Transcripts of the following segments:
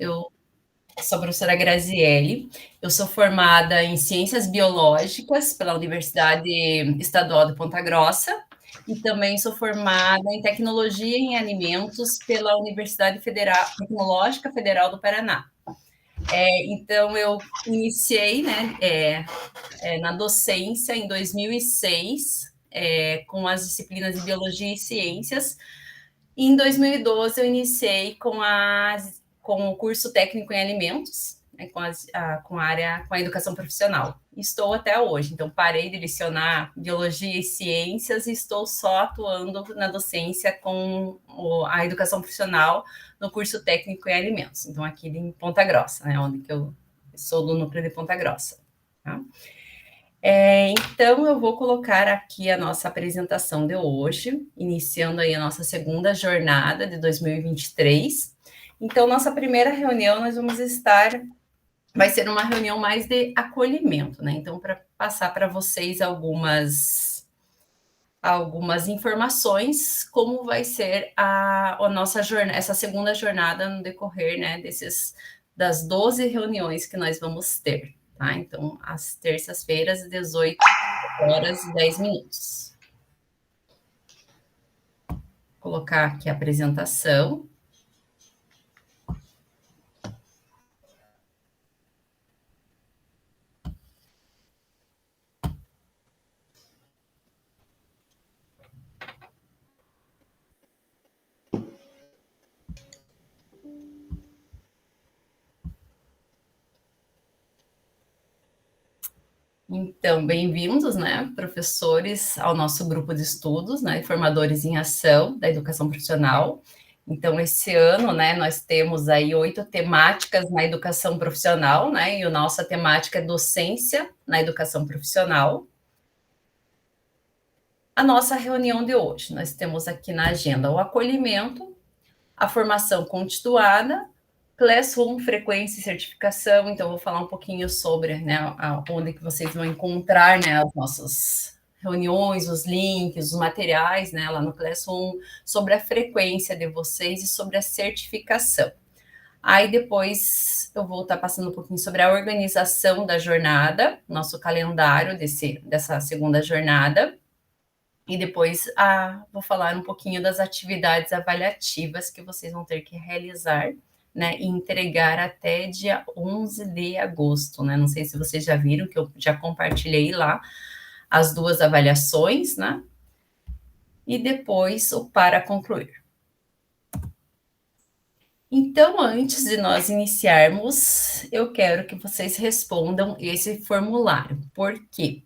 Eu sou a professora Graziele, eu sou formada em Ciências Biológicas pela Universidade Estadual de Ponta Grossa e também sou formada em Tecnologia em Alimentos pela Universidade Tecnológica Federal do Paraná. Então, eu iniciei, né, na docência em 2006, com as disciplinas de Biologia e Ciências. E em 2012, eu iniciei com o curso técnico em alimentos, né, com a educação profissional. Estou até hoje, então parei de lecionar biologia e ciências e estou só atuando na docência com a educação profissional no curso técnico em alimentos. Então, aqui em Ponta Grossa, né, onde que eu sou do núcleo de Ponta Grossa. Tá? Então, eu vou colocar aqui a nossa apresentação de hoje, iniciando aí a nossa segunda jornada de 2023. Então, nossa primeira reunião, vai ser uma reunião mais de acolhimento, né? Então, para passar para vocês algumas informações, como vai ser a nossa jornada, essa segunda jornada no decorrer, né, das 12 reuniões que nós vamos ter. Tá? Então, às terças-feiras, 18h10. Vou colocar aqui a apresentação. Então, bem-vindos, né, professores, ao nosso grupo de estudos, né, formadores em ação da educação profissional. Então, esse ano, né, nós temos aí 8 temáticas na educação profissional, né, e a nossa temática é docência na educação profissional. A nossa reunião de hoje, nós temos aqui na agenda o acolhimento, a formação continuada, Classroom, frequência e certificação. Então, vou falar um pouquinho sobre, né, onde que vocês vão encontrar, né, as nossas reuniões, os links, os materiais, né, lá no Classroom, sobre a frequência de vocês e sobre a certificação. Aí depois eu vou estar passando um pouquinho sobre a organização da jornada, nosso calendário dessa segunda jornada. E depois vou falar um pouquinho das atividades avaliativas que vocês vão ter que realizar, né, e entregar até dia 11 de agosto, né? Não sei se vocês já viram, que eu já compartilhei lá as 2 avaliações, né? E depois o para concluir. Então, antes de nós iniciarmos, eu quero que vocês respondam esse formulário. Por quê?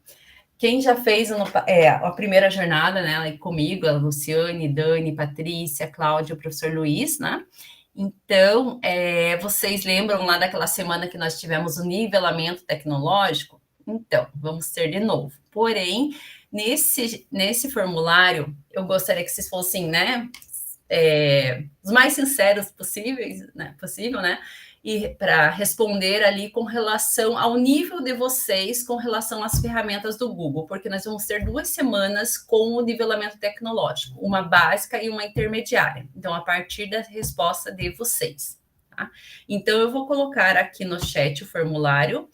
Quem já fez a primeira jornada, né, comigo, a Luciane, Dani, Patrícia, Cláudia, o professor Luiz, né? Então, vocês lembram lá daquela semana que nós tivemos o nivelamento tecnológico? Então, vamos ter de novo. Porém, nesse formulário, eu gostaria que vocês fossem, né, os mais sinceros possíveis, né, possível, né? E para responder ali com relação ao nível de vocês com relação às ferramentas do Google, porque nós vamos ter 2 semanas com o nivelamento tecnológico, uma básica e uma intermediária. Então, a partir da resposta de vocês. Tá? Então, eu vou colocar aqui no chat o formulário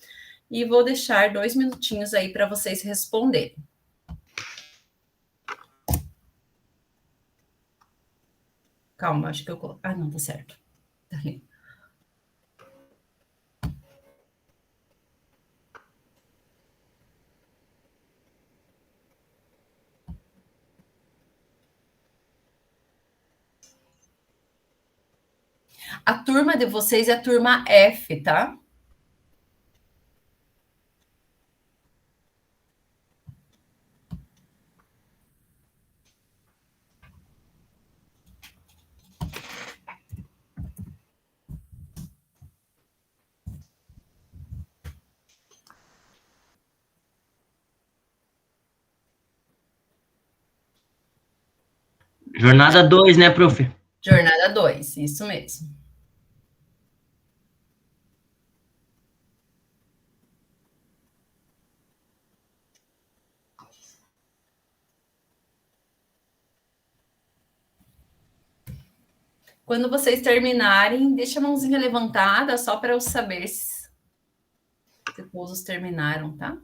e vou deixar 2 minutinhos aí para vocês responderem. Calma, acho que eu coloquei. Ah, não, tá certo. Tá ali. A turma de vocês é a turma F, tá? Jornada 2, né, prof? Jornada 2, isso mesmo. Quando vocês terminarem, deixa a mãozinha levantada só para eu saber se todos terminaram, tá?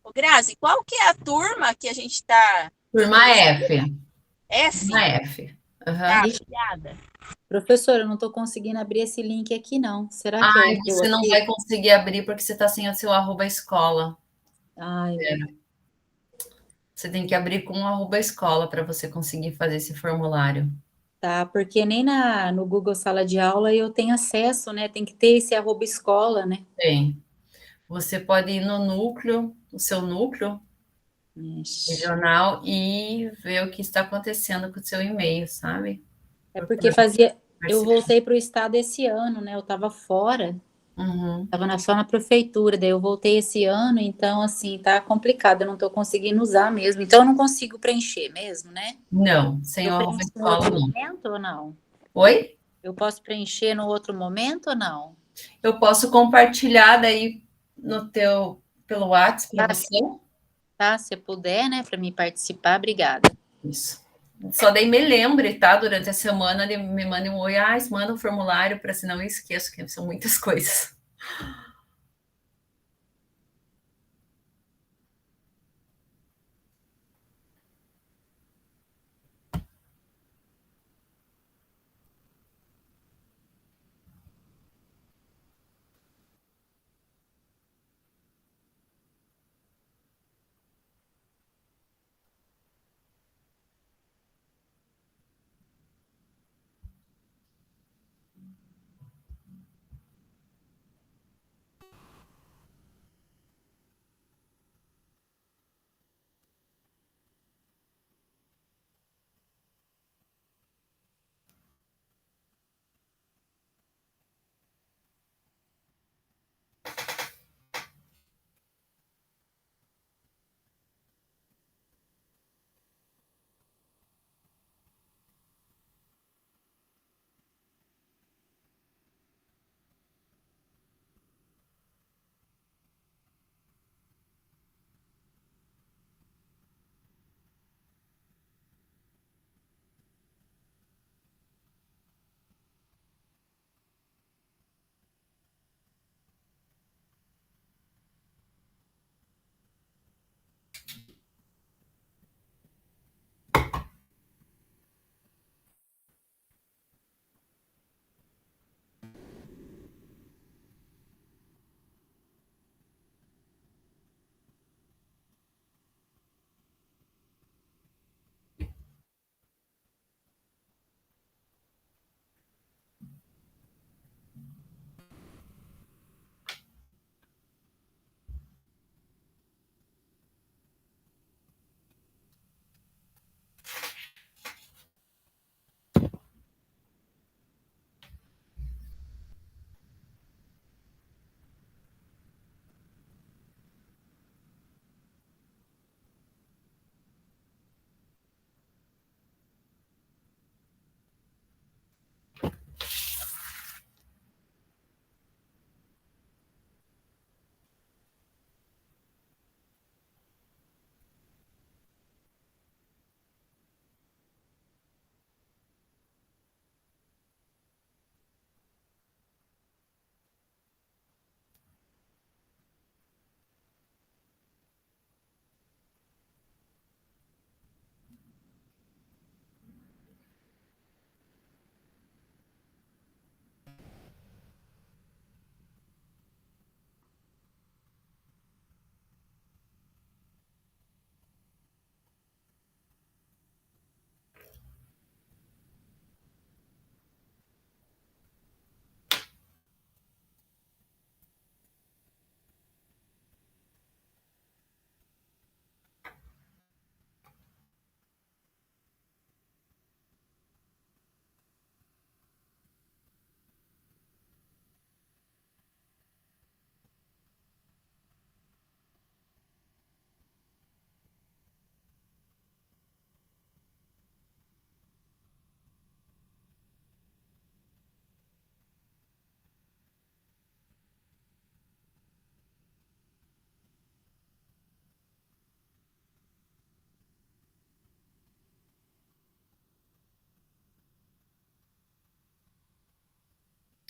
Ô, Grazi, qual que é a turma que a gente está Turma conversando? F. F? Turma F. Tá, Aham. Ixi, obrigada. professora, eu não estou conseguindo abrir esse link aqui, não. Será que é Ai, o meu você não aqui? vai conseguir abrir porque você está sem o seu arroba escola. Ai, Você tem que abrir com o arroba escola para você conseguir fazer esse formulário. tá, porque nem no Google Sala de Aula eu tenho acesso, né? Tem que ter esse arroba escola, né? Tem. Você pode ir no núcleo, o seu núcleo Ixi. regional e ver o que está acontecendo com o seu e-mail, sabe? É porque Procurar fazia. Eu participar. voltei para o estado esse ano, né? Eu estava fora, Uhum. estava só na prefeitura, daí eu voltei esse ano, então, assim, tá complicado, eu não estou conseguindo usar mesmo. Então, eu não consigo preencher mesmo, né? Não, sem Eu o arroba preencho em escola, outro não. momento ou não? Oi? Eu posso preencher no outro momento ou não? Eu posso compartilhar daí no teu, pelo WhatsApp para Tá, você? tá, se puder, né, para mim participar, obrigada. Isso. Só daí me lembre, tá? Durante a semana, me mande um oi. Ah, manda um formulário para senão eu esqueço, que são muitas coisas.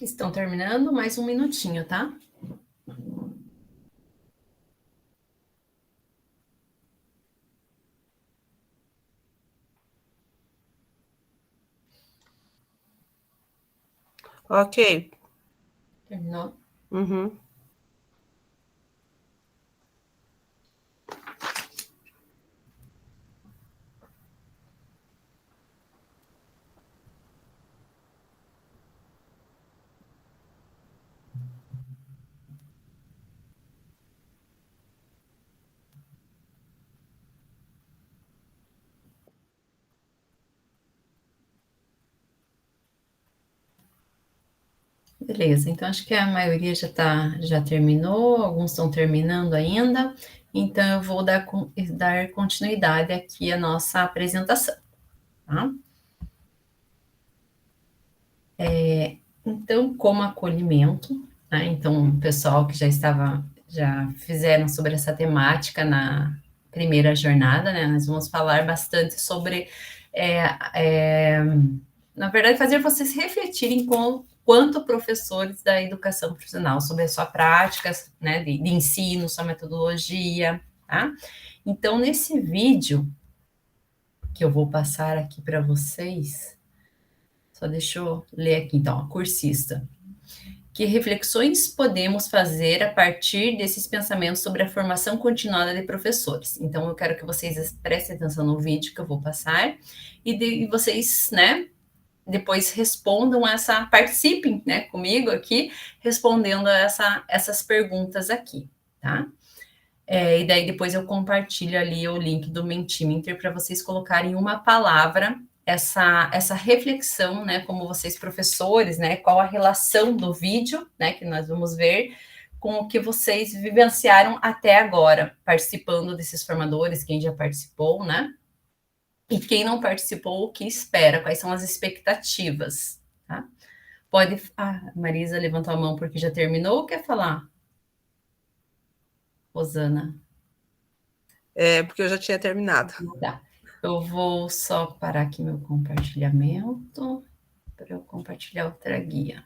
Estão terminando, mais um minutinho, tá? Ok. Terminou? Uhum. Beleza, então acho que a maioria já terminou, alguns estão terminando ainda, então eu vou dar continuidade aqui à nossa apresentação, tá? Então, como acolhimento, né? Então, o pessoal que já fizeram sobre essa temática na primeira jornada, né? Nós vamos falar bastante sobre, é, é, na verdade, fazer vocês refletirem quanto professores da educação profissional sobre a sua prática, né? De ensino, sua metodologia, tá? Então, nesse vídeo que eu vou passar aqui para vocês, só deixa eu ler aqui, então, a cursista. Que reflexões podemos fazer a partir desses pensamentos sobre a formação continuada de professores? Então, eu quero que vocês prestem atenção no vídeo que eu vou passar e vocês, né, depois participem, né, comigo aqui, respondendo essas perguntas aqui, tá? E daí depois eu compartilho ali o link do Mentimeter para vocês colocarem uma palavra essa reflexão, né, como vocês professores, né, qual a relação do vídeo, né, que nós vamos ver com o que vocês vivenciaram até agora, participando desses formadores, quem já participou, né, e quem não participou, o que espera, quais são as expectativas, tá? Marisa levantou a mão porque já terminou ou quer falar? Rosana? Porque eu já tinha terminado. Tá. Eu vou só parar aqui meu compartilhamento para eu compartilhar outra guia.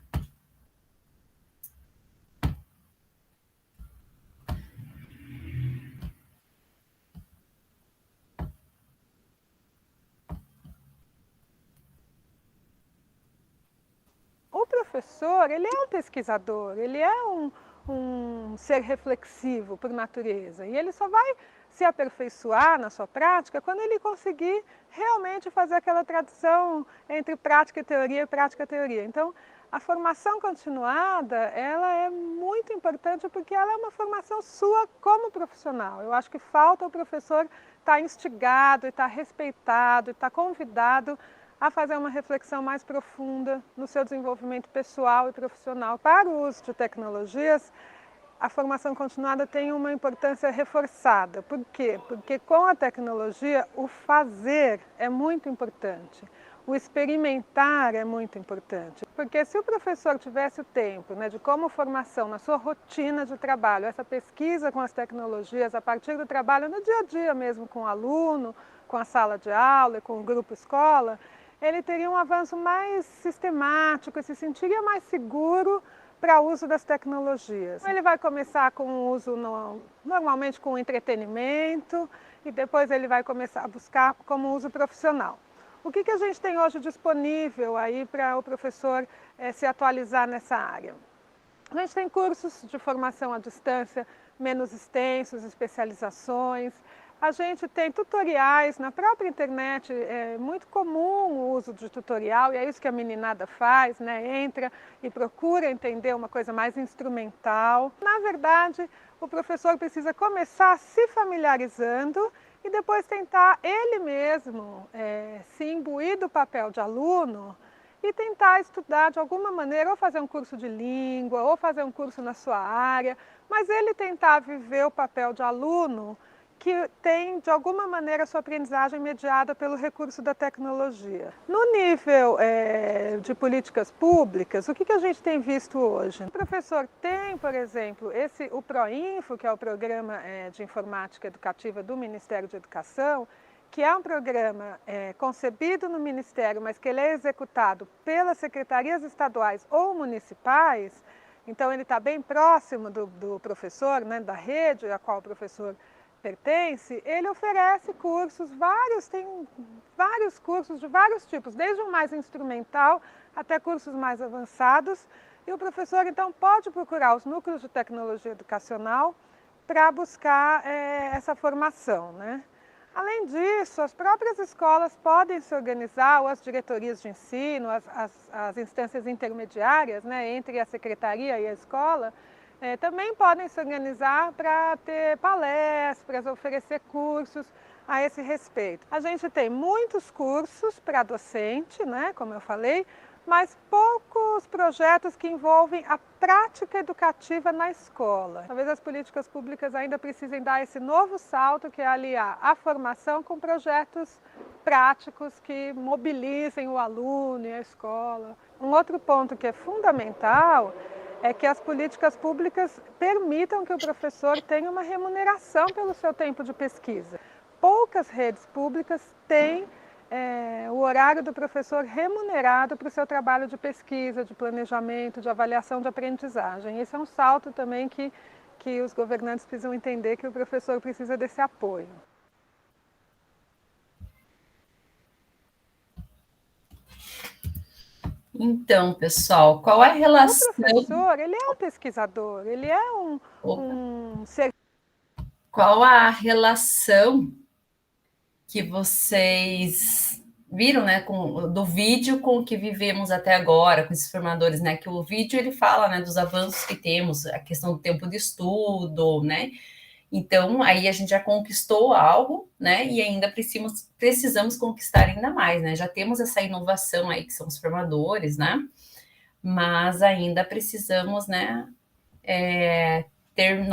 O professor, ele é um pesquisador, ele é um ser reflexivo por natureza. E ele só vai se aperfeiçoar na sua prática quando ele conseguir realmente fazer aquela tradução entre prática e teoria. Então, a formação continuada, ela é muito importante porque ela é uma formação sua como profissional. Eu acho que falta o professor estar instigado, estar respeitado, estar convidado a fazer uma reflexão mais profunda no seu desenvolvimento pessoal e profissional. Para o uso de tecnologias, a formação continuada tem uma importância reforçada. Por quê? Porque com a tecnologia, o fazer é muito importante. O experimentar é muito importante. Porque se o professor tivesse o tempo, né, de como formação, na sua rotina de trabalho, essa pesquisa com as tecnologias, a partir do trabalho no dia a dia mesmo com o aluno, com a sala de aula, com o grupo escola, ele teria um avanço mais sistemático, se sentiria mais seguro para o uso das tecnologias. Ele vai começar com o uso normalmente com entretenimento e depois ele vai começar a buscar como uso profissional. O que a gente tem hoje disponível aí para o professor se atualizar nessa área? A gente tem cursos de formação à distância menos extensos, especializações. A gente tem tutoriais na própria internet, é muito comum o uso de tutorial, e é isso que a meninada faz, né? Entra e procura entender uma coisa mais instrumental. Na verdade, o professor precisa começar se familiarizando e depois tentar ele mesmo se imbuir do papel de aluno e tentar estudar de alguma maneira, ou fazer um curso de língua, ou fazer um curso na sua área, mas ele tentar viver o papel de aluno que tem, de alguma maneira, a sua aprendizagem mediada pelo recurso da tecnologia. No nível de políticas públicas, o que a gente tem visto hoje? O professor tem, por exemplo, o PROINFO, que é o Programa de Informática Educativa do Ministério da Educação, que é um programa concebido no Ministério, mas que ele é executado pelas secretarias estaduais ou municipais, então ele está bem próximo do professor, né, da rede a qual o professor pertence, ele oferece cursos, tem vários cursos de vários tipos, desde o mais instrumental até cursos mais avançados, e o professor então pode procurar os núcleos de tecnologia educacional para buscar essa formação, né? Além disso, as próprias escolas podem se organizar, ou as diretorias de ensino, as instâncias intermediárias, né, entre a secretaria e a escola, também podem se organizar para ter palestras, oferecer cursos a esse respeito. A gente tem muitos cursos para docente, né, como eu falei, mas poucos projetos que envolvem a prática educativa na escola. Talvez as políticas públicas ainda precisem dar esse novo salto, que é aliar a formação com projetos práticos que mobilizem o aluno e a escola. Um outro ponto que é fundamental é que as políticas públicas permitam que o professor tenha uma remuneração pelo seu tempo de pesquisa. Poucas redes públicas têm o horário do professor remunerado para o seu trabalho de pesquisa, de planejamento, de avaliação de aprendizagem. Esse é um salto também que os governantes precisam entender, que o professor precisa desse apoio. Então, pessoal, qual a relação... O professor, ele é um pesquisador, ele é um ser... Qual a relação que vocês viram, né, do vídeo com o que vivemos até agora, com esses formadores, né, que o vídeo ele fala, né, dos avanços que temos, a questão do tempo de estudo, né, então aí a gente já conquistou algo, né, e ainda precisamos conquistar ainda mais, né, já temos essa inovação aí que são os formadores, né, mas ainda precisamos, né, ter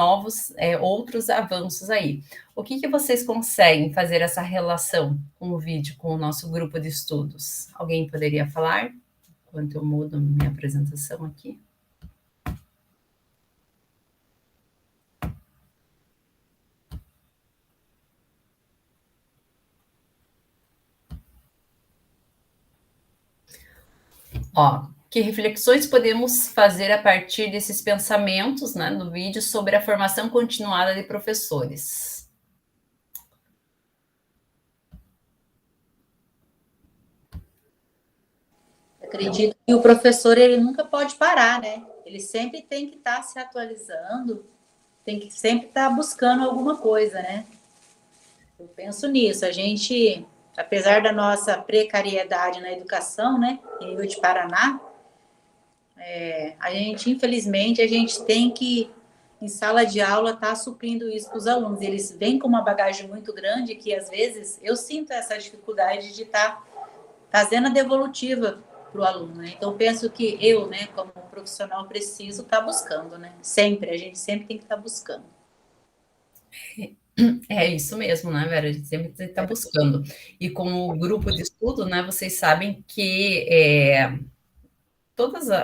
outros avanços aí. O que vocês conseguem fazer essa relação com o vídeo, com o nosso grupo de estudos? Alguém poderia falar? Enquanto eu mudo minha apresentação aqui. Ó, que reflexões podemos fazer a partir desses pensamentos, né, no vídeo sobre a formação continuada de professores? Acredito que o professor ele nunca pode parar, né? Ele sempre tem que estar se atualizando, tem que sempre estar buscando alguma coisa, né? Eu penso nisso. A gente, apesar da nossa precariedade na educação, né, em nível de Paraná, a gente, infelizmente, a gente tem que, em sala de aula, estar suprindo isso para os alunos. Eles vêm com uma bagagem muito grande que, às vezes, eu sinto essa dificuldade de estar fazendo a devolutiva para o aluno, né? Então, penso que eu, né, como profissional, preciso estar buscando, né? Sempre, a gente sempre tem que estar buscando. É isso mesmo, né, Vera? A gente sempre tem que estar buscando. E com o grupo de estudo, né, vocês sabem que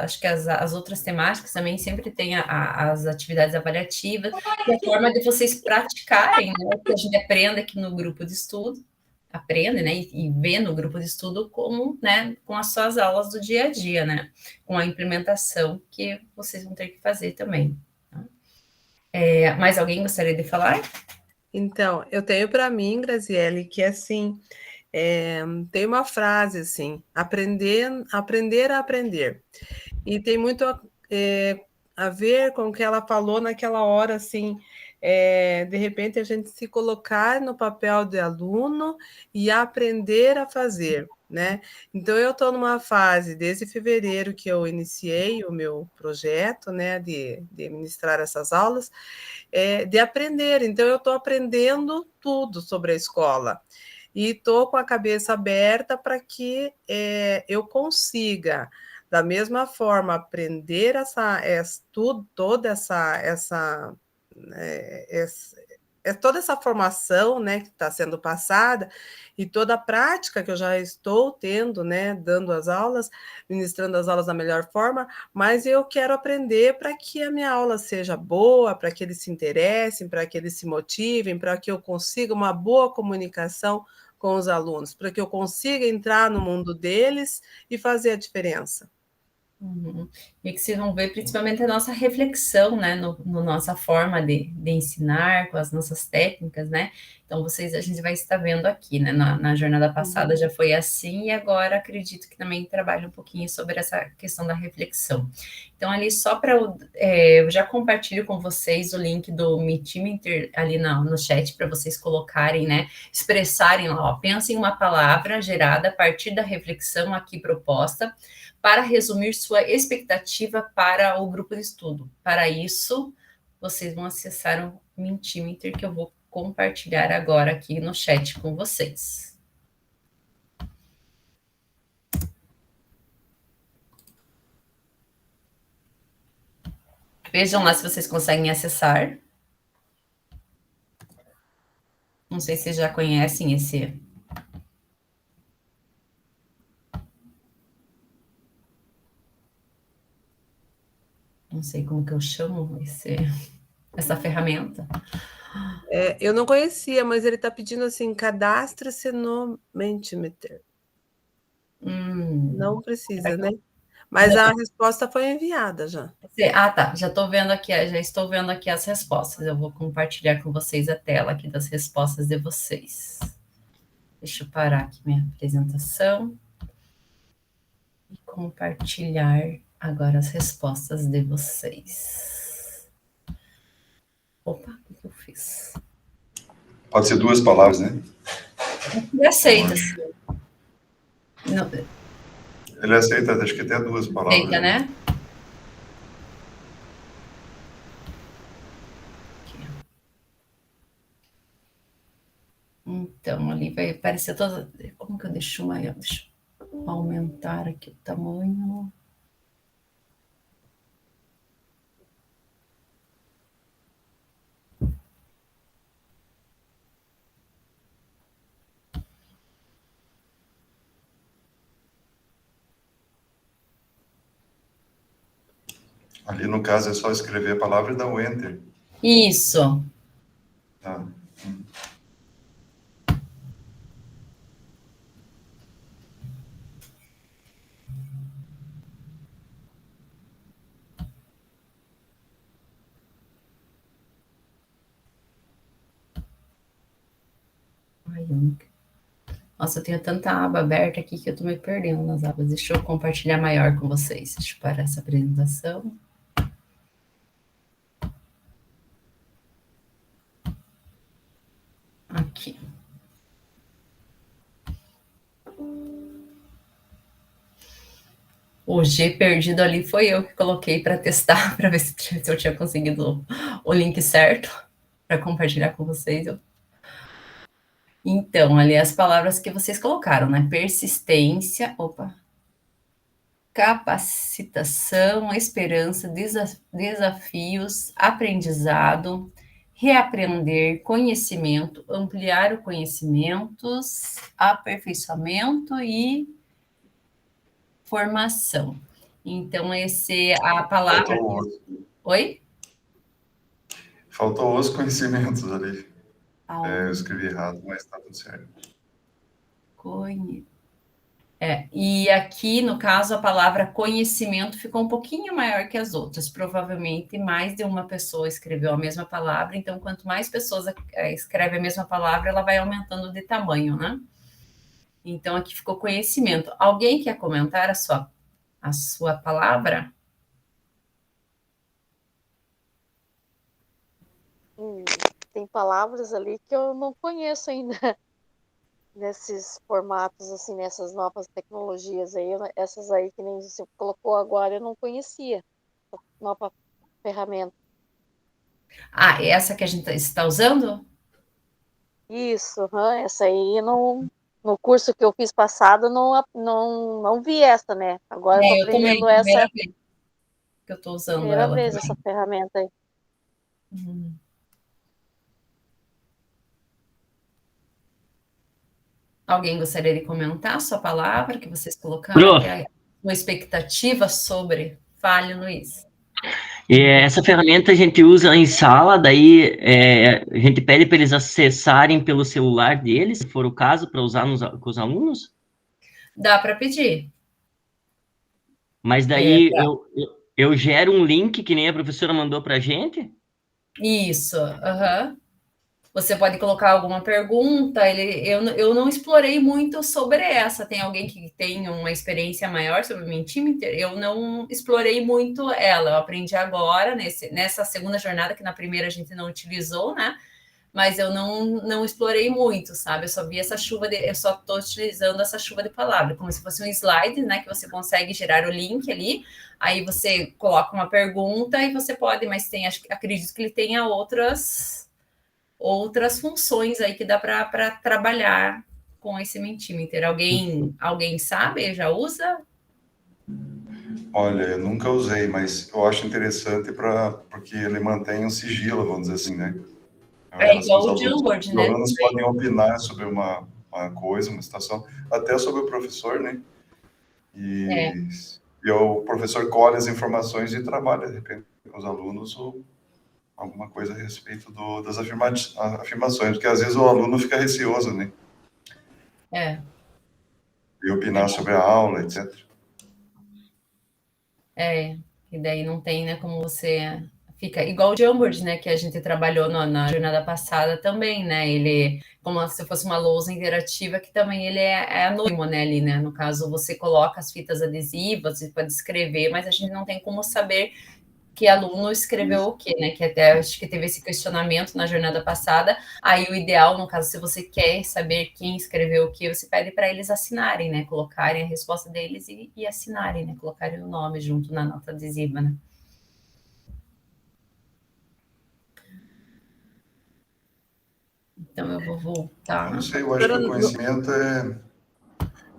acho que as outras temáticas também sempre tem as atividades avaliativas, e a forma de vocês praticarem, né, o que a gente aprende aqui no grupo de estudo, aprende, né, e vê no grupo de estudo como, né, com as suas aulas do dia a dia, né, com a implementação que vocês vão ter que fazer também. Tá? Mais alguém gostaria de falar? Então, eu tenho para mim, Graziele, que assim, tem uma frase assim, aprender a aprender. E tem muito a ver com o que ela falou naquela hora, assim, de repente a gente se colocar no papel de aluno e aprender a fazer, né? Então, eu estou numa fase, desde fevereiro que eu iniciei o meu projeto, né, de ministrar essas aulas, de aprender. Então, eu estou aprendendo tudo sobre a escola e estou com a cabeça aberta para que eu consiga, da mesma forma, aprender toda essa formação, né, que está sendo passada e toda a prática que eu já estou tendo, né, dando as aulas, ministrando as aulas da melhor forma, mas eu quero aprender para que a minha aula seja boa, para que eles se interessem, para que eles se motivem, para que eu consiga uma boa comunicação com os alunos, para que eu consiga entrar no mundo deles e fazer a diferença. Uhum. E que vocês vão ver principalmente a nossa reflexão, né, no nossa forma de ensinar, com as nossas técnicas, né? Então, a gente vai estar vendo aqui, né? Na jornada passada já foi assim, e agora acredito que também trabalha um pouquinho sobre essa questão da reflexão. Então, ali só para eu já compartilho com vocês o link do Mentimeter ali no chat para vocês colocarem, né? Expressarem lá, ó, pensem em uma palavra gerada a partir da reflexão aqui proposta, para resumir sua expectativa para o grupo de estudo. Para isso, vocês vão acessar o Mentimeter, que eu vou compartilhar agora aqui no chat com vocês. Vejam lá se vocês conseguem acessar. Não sei se vocês já conhecem esse... Não sei como que eu chamo essa ferramenta. Eu não conhecia, mas ele está pedindo assim, cadastre-se no Mentimeter. Não precisa, né? Mas a resposta foi enviada já. Tá. Já estou vendo aqui as respostas. Eu vou compartilhar com vocês a tela aqui das respostas de vocês. Deixa eu parar aqui minha apresentação e compartilhar agora as respostas de vocês. Opa, o que eu fiz? Pode ser 2 palavras, né? Ele aceita. Ele aceita, acho que até 2 palavras. Aceita, né? Então, ali vai aparecer todas... Como que eu deixo maior? Deixa eu aumentar aqui o tamanho. Ali, no caso, é só escrever a palavra e dar o Enter. Isso. Tá. Nossa, eu tenho tanta aba aberta aqui que eu tô me perdendo nas abas. Deixa eu compartilhar maior com vocês. Deixa eu parar essa apresentação. Aqui. O G perdido ali foi eu que coloquei para testar, para ver se eu tinha conseguido o link certo para compartilhar com vocês. Então, ali as palavras que vocês colocaram, né? Persistência, capacitação, esperança, desafios, aprendizado, reaprender, conhecimento, ampliar o conhecimentos, aperfeiçoamento e formação. Então, a palavra... Oi? Faltou os conhecimentos ali. Eu escrevi errado, mas está tudo certo. E aqui, no caso, a palavra conhecimento ficou um pouquinho maior que as outras. Provavelmente, mais de uma pessoa escreveu a mesma palavra. Então, quanto mais pessoas escrevem a mesma palavra, ela vai aumentando de tamanho, né? Então, aqui ficou conhecimento. Alguém quer comentar a sua palavra? Tem palavras ali que eu não conheço ainda, nesses formatos, assim, nessas novas tecnologias aí, essas aí que nem você colocou agora, eu não conhecia, nova ferramenta. Essa que a gente está usando? Isso, essa aí, no curso que eu fiz passado, não vi essa, né? Agora eu tô aprendendo também, essa. Primeira vez que eu estou usando primeira ela. Vez também. essa ferramenta aí. Alguém gostaria de comentar a sua palavra que vocês colocaram? Uma expectativa sobre... Fale, Luiz. Essa ferramenta a gente usa em sala, daí a gente pede para eles acessarem pelo celular deles, se for o caso, para usar com os alunos? Dá para pedir. Mas daí eu gero um link que nem a professora mandou para a gente? Isso, aham. Você pode colocar alguma pergunta. Eu não explorei muito sobre essa. Tem alguém que tem uma experiência maior sobre o Mentimeter? Eu não explorei muito ela. Eu aprendi agora, nessa segunda jornada, que na primeira a gente não utilizou, né? Mas eu não explorei muito, sabe? Eu só vi essa eu só estou utilizando essa chuva de palavra, como se fosse um slide, né? Que você consegue gerar o link ali, aí você coloca uma pergunta e você pode, mas acredito que ele tenha outras funções aí que dá para trabalhar com esse Mentimeter. Alguém sabe? Já usa? Olha, eu nunca usei, mas eu acho interessante porque ele mantém um sigilo, vamos dizer assim, né? É igual o Jamboard, né? Os alunos podem opinar sobre uma coisa, uma situação, até sobre o professor, né? E o professor colhe as informações e trabalha, de repente, com os alunos ou alguma coisa a respeito das afirmações, porque às vezes o aluno fica receoso, né? E opinar sobre a aula, etc. E daí não tem, né, como você... Fica igual o Jamboard, né, que a gente trabalhou na jornada passada também, né, ele, como se fosse uma lousa interativa, que também ele é anônimo, né, ali, né, no caso você coloca as fitas adesivas, você pode escrever, mas a gente não tem como saber que aluno escreveu o quê, né, que até acho que teve esse questionamento na jornada passada. Aí o ideal, no caso, se você quer saber quem escreveu o quê, você pede para eles assinarem, né, colocarem a resposta deles e assinarem, né, colocarem o nome junto na nota adesiva, né. Então, eu vou voltar. Eu não sei, eu acho que o conhecimento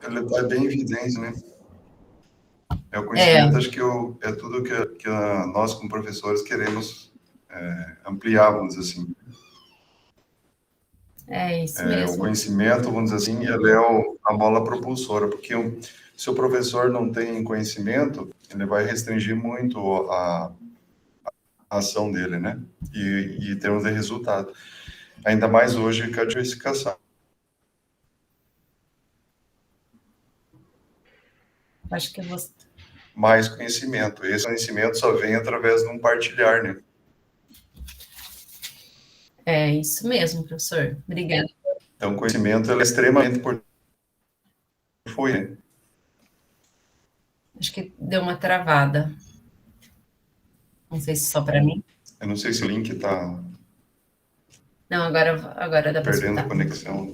ele está bem evidente, né? O conhecimento, acho que é tudo que nós, como professores, queremos ampliar, vamos dizer assim. É isso mesmo. O conhecimento, vamos dizer assim, ele é a mola propulsora, porque se o professor não tem conhecimento, ele vai restringir muito a ação dele, né? E em termos de resultado. Ainda mais hoje com a diversificação. Acho que você... Mais conhecimento. Esse conhecimento só vem através de um partilhar, né? É isso mesmo, professor. Obrigada. Então, o conhecimento é extremamente importante. Foi, né? Acho que deu uma travada. Não sei se só para mim. Eu não sei se o link está... Não, agora dá para perdendo escutar. a conexão.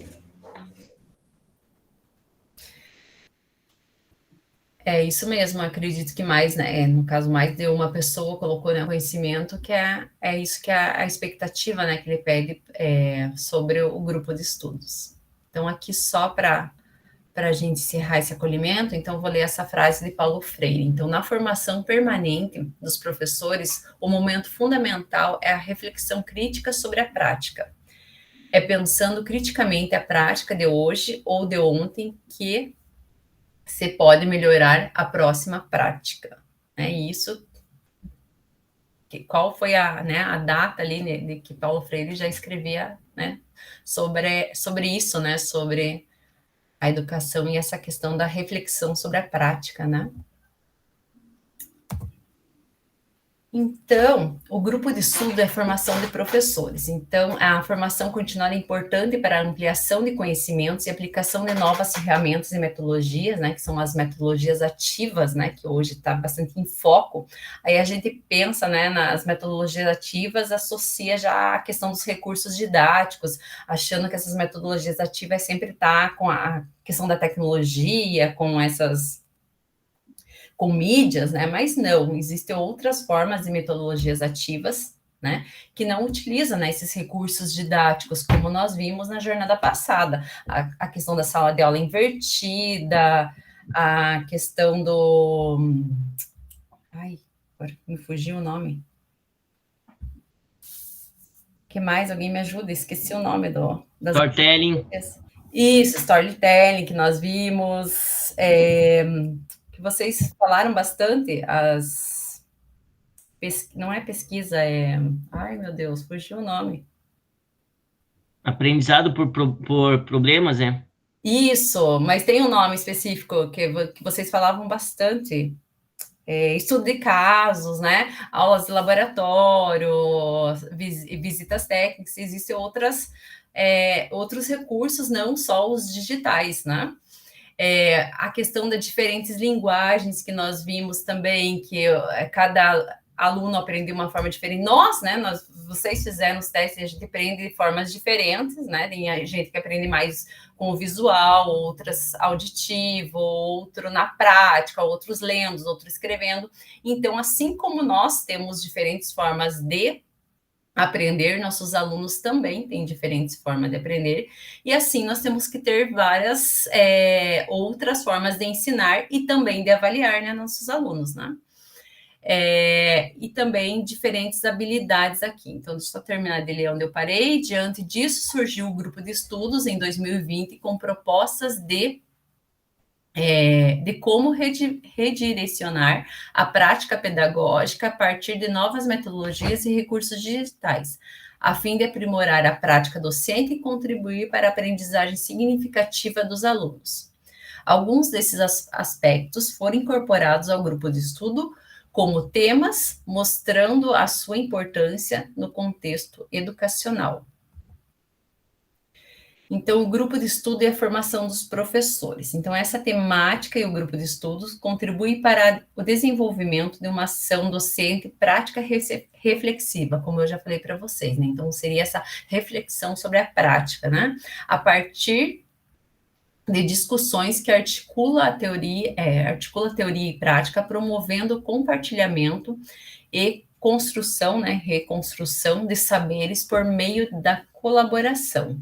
É isso mesmo, acredito que mais, né? No caso, mais de uma pessoa colocou, né, conhecimento, que é isso que é a expectativa, né, que ele pede sobre o grupo de estudos. Então, aqui só para a gente encerrar esse acolhimento, então vou ler essa frase de Paulo Freire. Então, na formação permanente dos professores, o momento fundamental é a reflexão crítica sobre a prática. É pensando criticamente a prática de hoje ou de ontem que se pode melhorar a próxima prática. É isso. Qual foi a data ali, né, de que Paulo Freire já escrevia, né, sobre isso, né, sobre a educação e essa questão da reflexão sobre a prática, né? Então, o grupo de estudo é a formação de professores. Então, a formação continuada é importante para a ampliação de conhecimentos e aplicação de novas ferramentas e metodologias, né, que são as metodologias ativas, né, que hoje está bastante em foco. Aí a gente pensa, né, nas metodologias ativas, associa já a questão dos recursos didáticos, achando que essas metodologias ativas sempre tá com a questão da tecnologia, com mídias, né? Mas não, existem outras formas de metodologias ativas, né? Que não utilizam, né, esses recursos didáticos, como nós vimos na jornada passada. A questão da sala de aula invertida, a questão do... Ai, agora me fugiu o nome. O que mais? Alguém me ajuda? Esqueci o nome das... Storytelling. Isso, storytelling, que nós vimos... que vocês falaram bastante, não é pesquisa, é... Ai, meu Deus, fugiu o nome. Aprendizado por problemas, né? Isso, mas tem um nome específico que vocês falavam bastante. Estudo de casos, né? Aulas de laboratório, visitas técnicas, existem outros recursos, não só os digitais, né? A questão das diferentes linguagens que nós vimos também, que cada aluno aprende de uma forma diferente. Vocês fizeram os testes, a gente aprende de formas diferentes, né? Tem gente que aprende mais com o visual, outras auditivo, outro na prática, outros lendo, outros escrevendo. Então, assim como nós temos diferentes formas de aprender, nossos alunos também têm diferentes formas de aprender, e assim nós temos que ter várias outras formas de ensinar e também de avaliar, né, nossos alunos, né? E também diferentes habilidades aqui. Então, deixa eu só terminar de ler onde eu parei. Diante disso, surgiu o grupo de estudos em 2020 com propostas de como redirecionar a prática pedagógica a partir de novas metodologias e recursos digitais, a fim de aprimorar a prática docente e contribuir para a aprendizagem significativa dos alunos. Alguns desses aspectos foram incorporados ao grupo de estudo como temas, mostrando a sua importância no contexto educacional. Então, o grupo de estudo e a formação dos professores. Então, essa temática e o grupo de estudos contribui para o desenvolvimento de uma ação docente prática reflexiva, como eu já falei para vocês, né? Então, seria essa reflexão sobre a prática, né? A partir de discussões que articula teoria e prática, promovendo o compartilhamento e construção, né, reconstrução de saberes por meio da colaboração.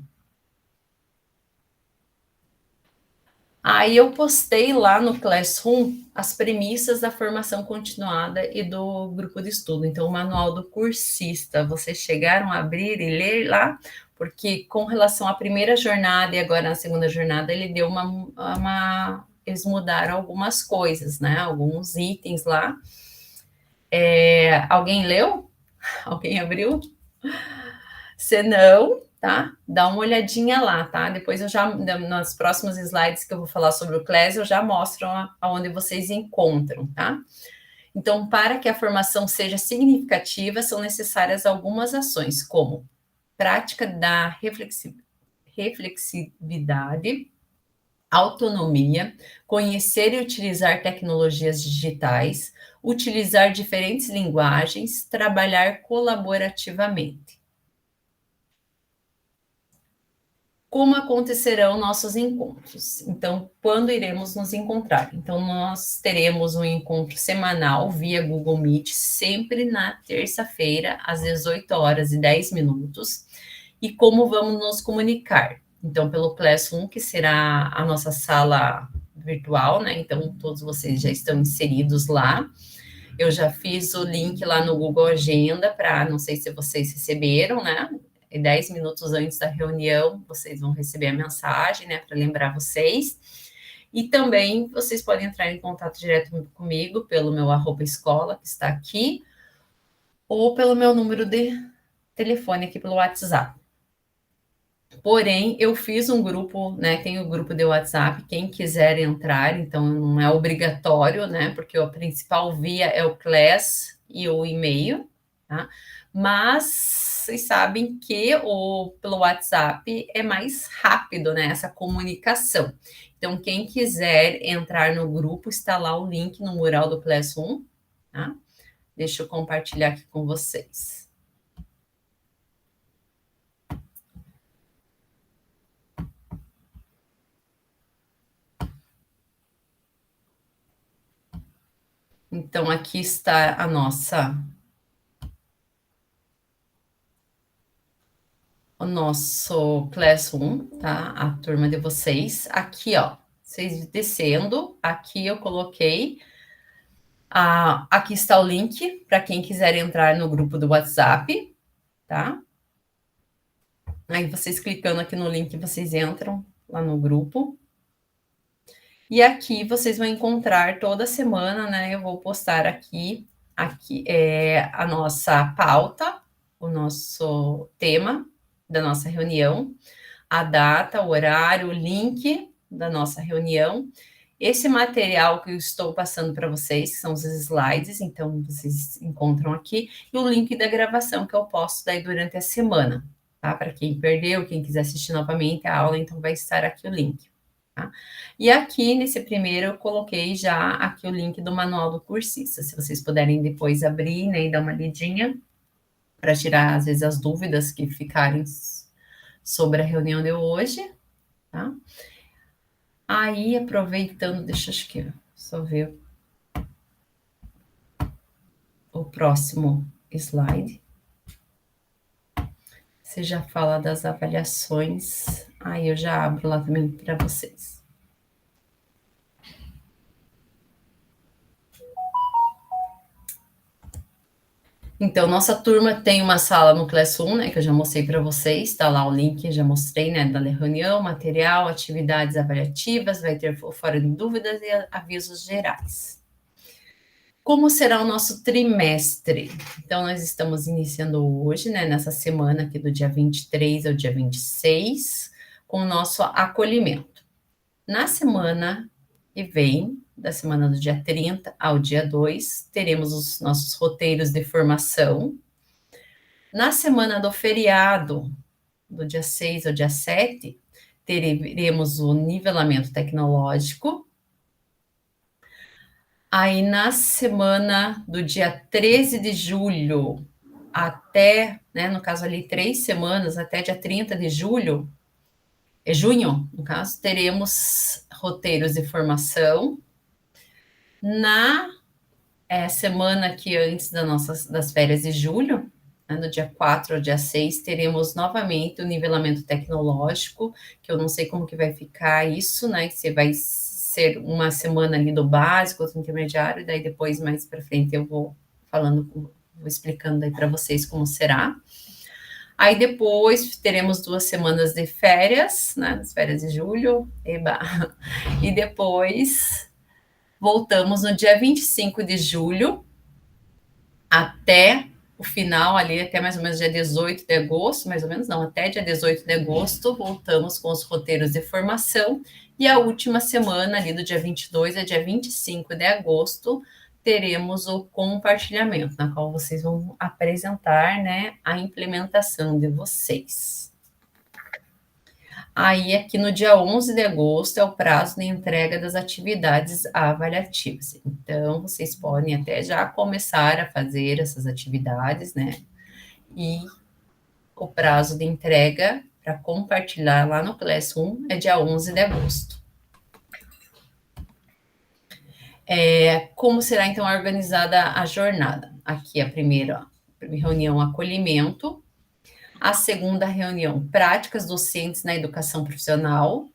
Aí eu postei lá no Classroom as premissas da formação continuada e do grupo de estudo. Então, o manual do cursista, vocês chegaram a abrir e ler lá? Porque com relação à primeira jornada e agora na segunda jornada, ele deu eles mudaram algumas coisas, né? Alguns itens lá. Alguém leu? Alguém abriu? Se não, tá? Dá uma olhadinha lá, tá? Depois nos próximos slides que eu vou falar sobre o CLES, eu já mostro aonde vocês encontram, tá? Então, para que a formação seja significativa, são necessárias algumas ações, como prática da reflexividade, autonomia, conhecer e utilizar tecnologias digitais, utilizar diferentes linguagens, trabalhar colaborativamente. Como acontecerão nossos encontros? Então, quando iremos nos encontrar? Então, nós teremos um encontro semanal via Google Meet, sempre na terça-feira, às 18h10. E como vamos nos comunicar? Então, pelo Classroom, que será a nossa sala virtual, né? Então, todos vocês já estão inseridos lá. Eu já fiz o link lá no Google Agenda não sei se vocês receberam, né? 10 minutos antes da reunião, vocês vão receber a mensagem, né, para lembrar vocês. E também vocês podem entrar em contato direto comigo pelo meu @escola, que está aqui, ou pelo meu número de telefone aqui pelo WhatsApp. Porém, eu fiz um grupo, né, tem o grupo de WhatsApp, quem quiser entrar, então não é obrigatório, né, porque a principal via é o Class e o e-mail, tá? Mas vocês sabem que pelo WhatsApp é mais rápido, né, essa comunicação. Então, quem quiser entrar no grupo, está lá o link no mural do Classroom, tá? Deixa eu compartilhar aqui com vocês. Então, aqui está o nosso Classroom, tá? A turma de vocês. Aqui, ó, vocês descendo, aqui eu coloquei. Aqui está o link para quem quiser entrar no grupo do WhatsApp, tá? Aí vocês clicando aqui no link, vocês entram lá no grupo. E aqui vocês vão encontrar toda semana, né? Eu vou postar aqui aqui é a nossa pauta, o nosso tema da nossa reunião, a data, o horário, o link da nossa reunião. Esse material que eu estou passando para vocês, que são os slides, então vocês encontram aqui, e o link da gravação que eu posto daí durante a semana, tá? Para quem perdeu, quem quiser assistir novamente a aula, então vai estar aqui o link. Tá? E aqui, nesse primeiro, eu coloquei já aqui o link do manual do cursista, se vocês puderem depois abrir, né, e dar uma lidinha, para tirar, às vezes, as dúvidas que ficarem sobre a reunião de hoje, tá? Aí, aproveitando, deixa eu só ver o próximo slide. Você já fala das avaliações, aí eu já abro lá também para vocês. Então, nossa turma tem uma sala no Classroom, né, que eu já mostrei para vocês, tá lá o link, já mostrei, né, da reunião, material, atividades avaliativas, vai ter fora de dúvidas e avisos gerais. Como será o nosso trimestre? Então, nós estamos iniciando hoje, né, nessa semana aqui do dia 23 ao dia 26, com o nosso acolhimento. Na semana que vem, da semana do dia 30 ao dia 2, teremos os nossos roteiros de formação. Na semana do feriado, do dia 6 ao dia 7, teremos o nivelamento tecnológico. Aí, na semana do dia 13 de julho até, né, no caso ali, 3 semanas, até dia 30 de julho, junho, no caso, teremos roteiros de formação. Na semana aqui antes das férias de julho, né, do dia 4 ao dia 6, teremos novamente o nivelamento tecnológico, que eu não sei como que vai ficar isso, né, que você vai ser uma semana ali do básico, do intermediário, e daí depois, mais para frente, eu vou explicando aí para vocês como será. Aí depois teremos 2 semanas de férias, né, as férias de julho, e depois voltamos no dia 25 de julho até o final ali, até mais ou menos dia 18 de agosto, mais ou menos não, até dia 18 de agosto, voltamos com os roteiros de formação, e a última semana ali do dia 22 a dia 25 de agosto, teremos o compartilhamento, na qual vocês vão apresentar, né, a implementação de vocês. Aí, aqui no dia 11 de agosto, é o prazo de entrega das atividades avaliativas. Então, vocês podem até já começar a fazer essas atividades, né? E o prazo de entrega para compartilhar lá no Classroom é dia 11 de agosto. Como será, então, organizada a jornada? Aqui a primeira reunião acolhimento, a segunda reunião práticas docentes na educação profissional,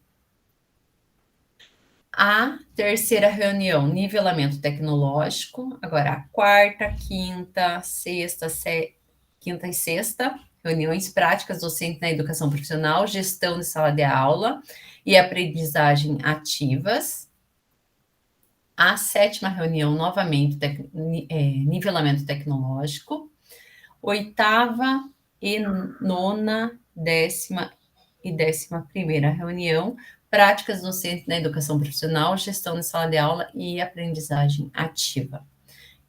a terceira reunião nivelamento tecnológico, agora a quarta, quinta, quinta e sexta, reuniões práticas docentes na educação profissional, gestão de sala de aula e aprendizagem ativas. A sétima reunião, novamente, nivelamento tecnológico. Oitava e nona, 10ª e 11ª reunião, práticas docentes na educação profissional, gestão de sala de aula e aprendizagem ativa.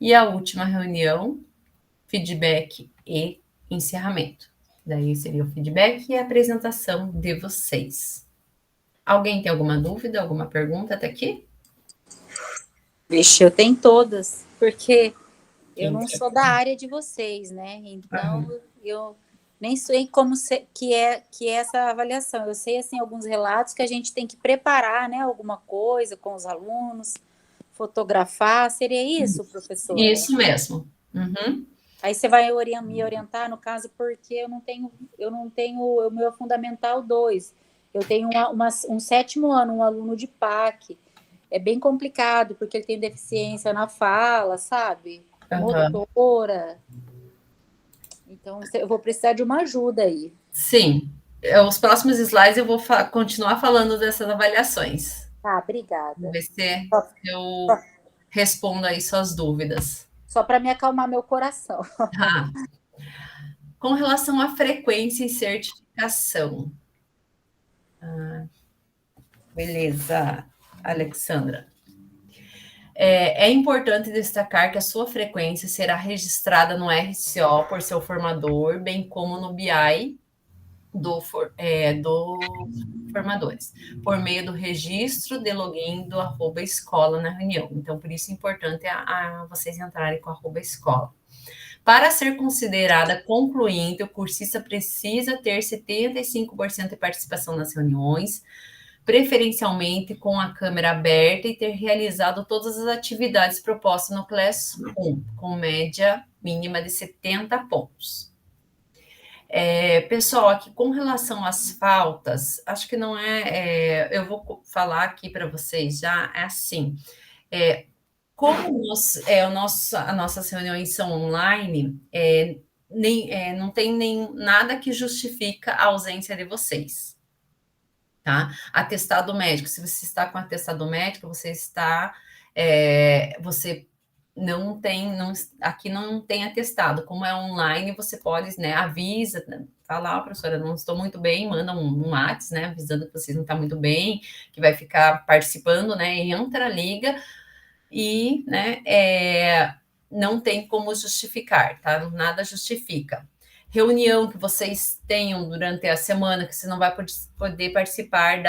E a última reunião, feedback e encerramento. Daí seria o feedback e a apresentação de vocês. Alguém tem alguma dúvida, alguma pergunta até aqui? Vixe, eu tenho todas, porque eu não sou da área de vocês, né? Então, eu nem sei como que é essa avaliação. Eu sei, assim, alguns relatos que a gente tem que preparar, né? Alguma coisa com os alunos, fotografar. Seria isso, professor? Isso mesmo. Uhum. Aí você vai me orientar, no caso, porque eu não tenho o meu Fundamental 2. Eu tenho um 7º ano, um aluno de PAC. É bem complicado, porque ele tem deficiência na fala, sabe? Motora. Então, eu vou precisar de uma ajuda aí. Sim. Os próximos slides eu vou continuar falando dessas avaliações. Tá, obrigada. Vamos ver se eu respondo aí suas dúvidas. Só para me acalmar meu coração. Tá. Com relação à frequência e certificação. Beleza, Alexandra. É importante destacar que a sua frequência será registrada no RCO por seu formador, bem como no BI dos formadores, por meio do registro de login do @escola na reunião. Então, por isso é importante vocês entrarem com @escola. Para ser considerada concluinte, o cursista precisa ter 75% de participação nas reuniões, preferencialmente com a câmera aberta e ter realizado todas as atividades propostas no Classroom, com média mínima de 70 pontos. Pessoal, aqui com relação às faltas, acho que não eu vou falar aqui para vocês já, é assim, como as nossas reuniões são online, não tem nem nada que justifica a ausência de vocês. Tá? Atestado médico, se você está com atestado médico, você não tem, aqui não tem atestado, como é online, você pode, né, avisa, fala, professora, não estou muito bem, manda um WhatsApp, né, avisando que vocês não estão muito bem, que vai ficar participando, né, entra, liga, e, né, não tem como justificar, tá? Nada justifica. Reunião que vocês tenham durante a semana, que você não vai poder participar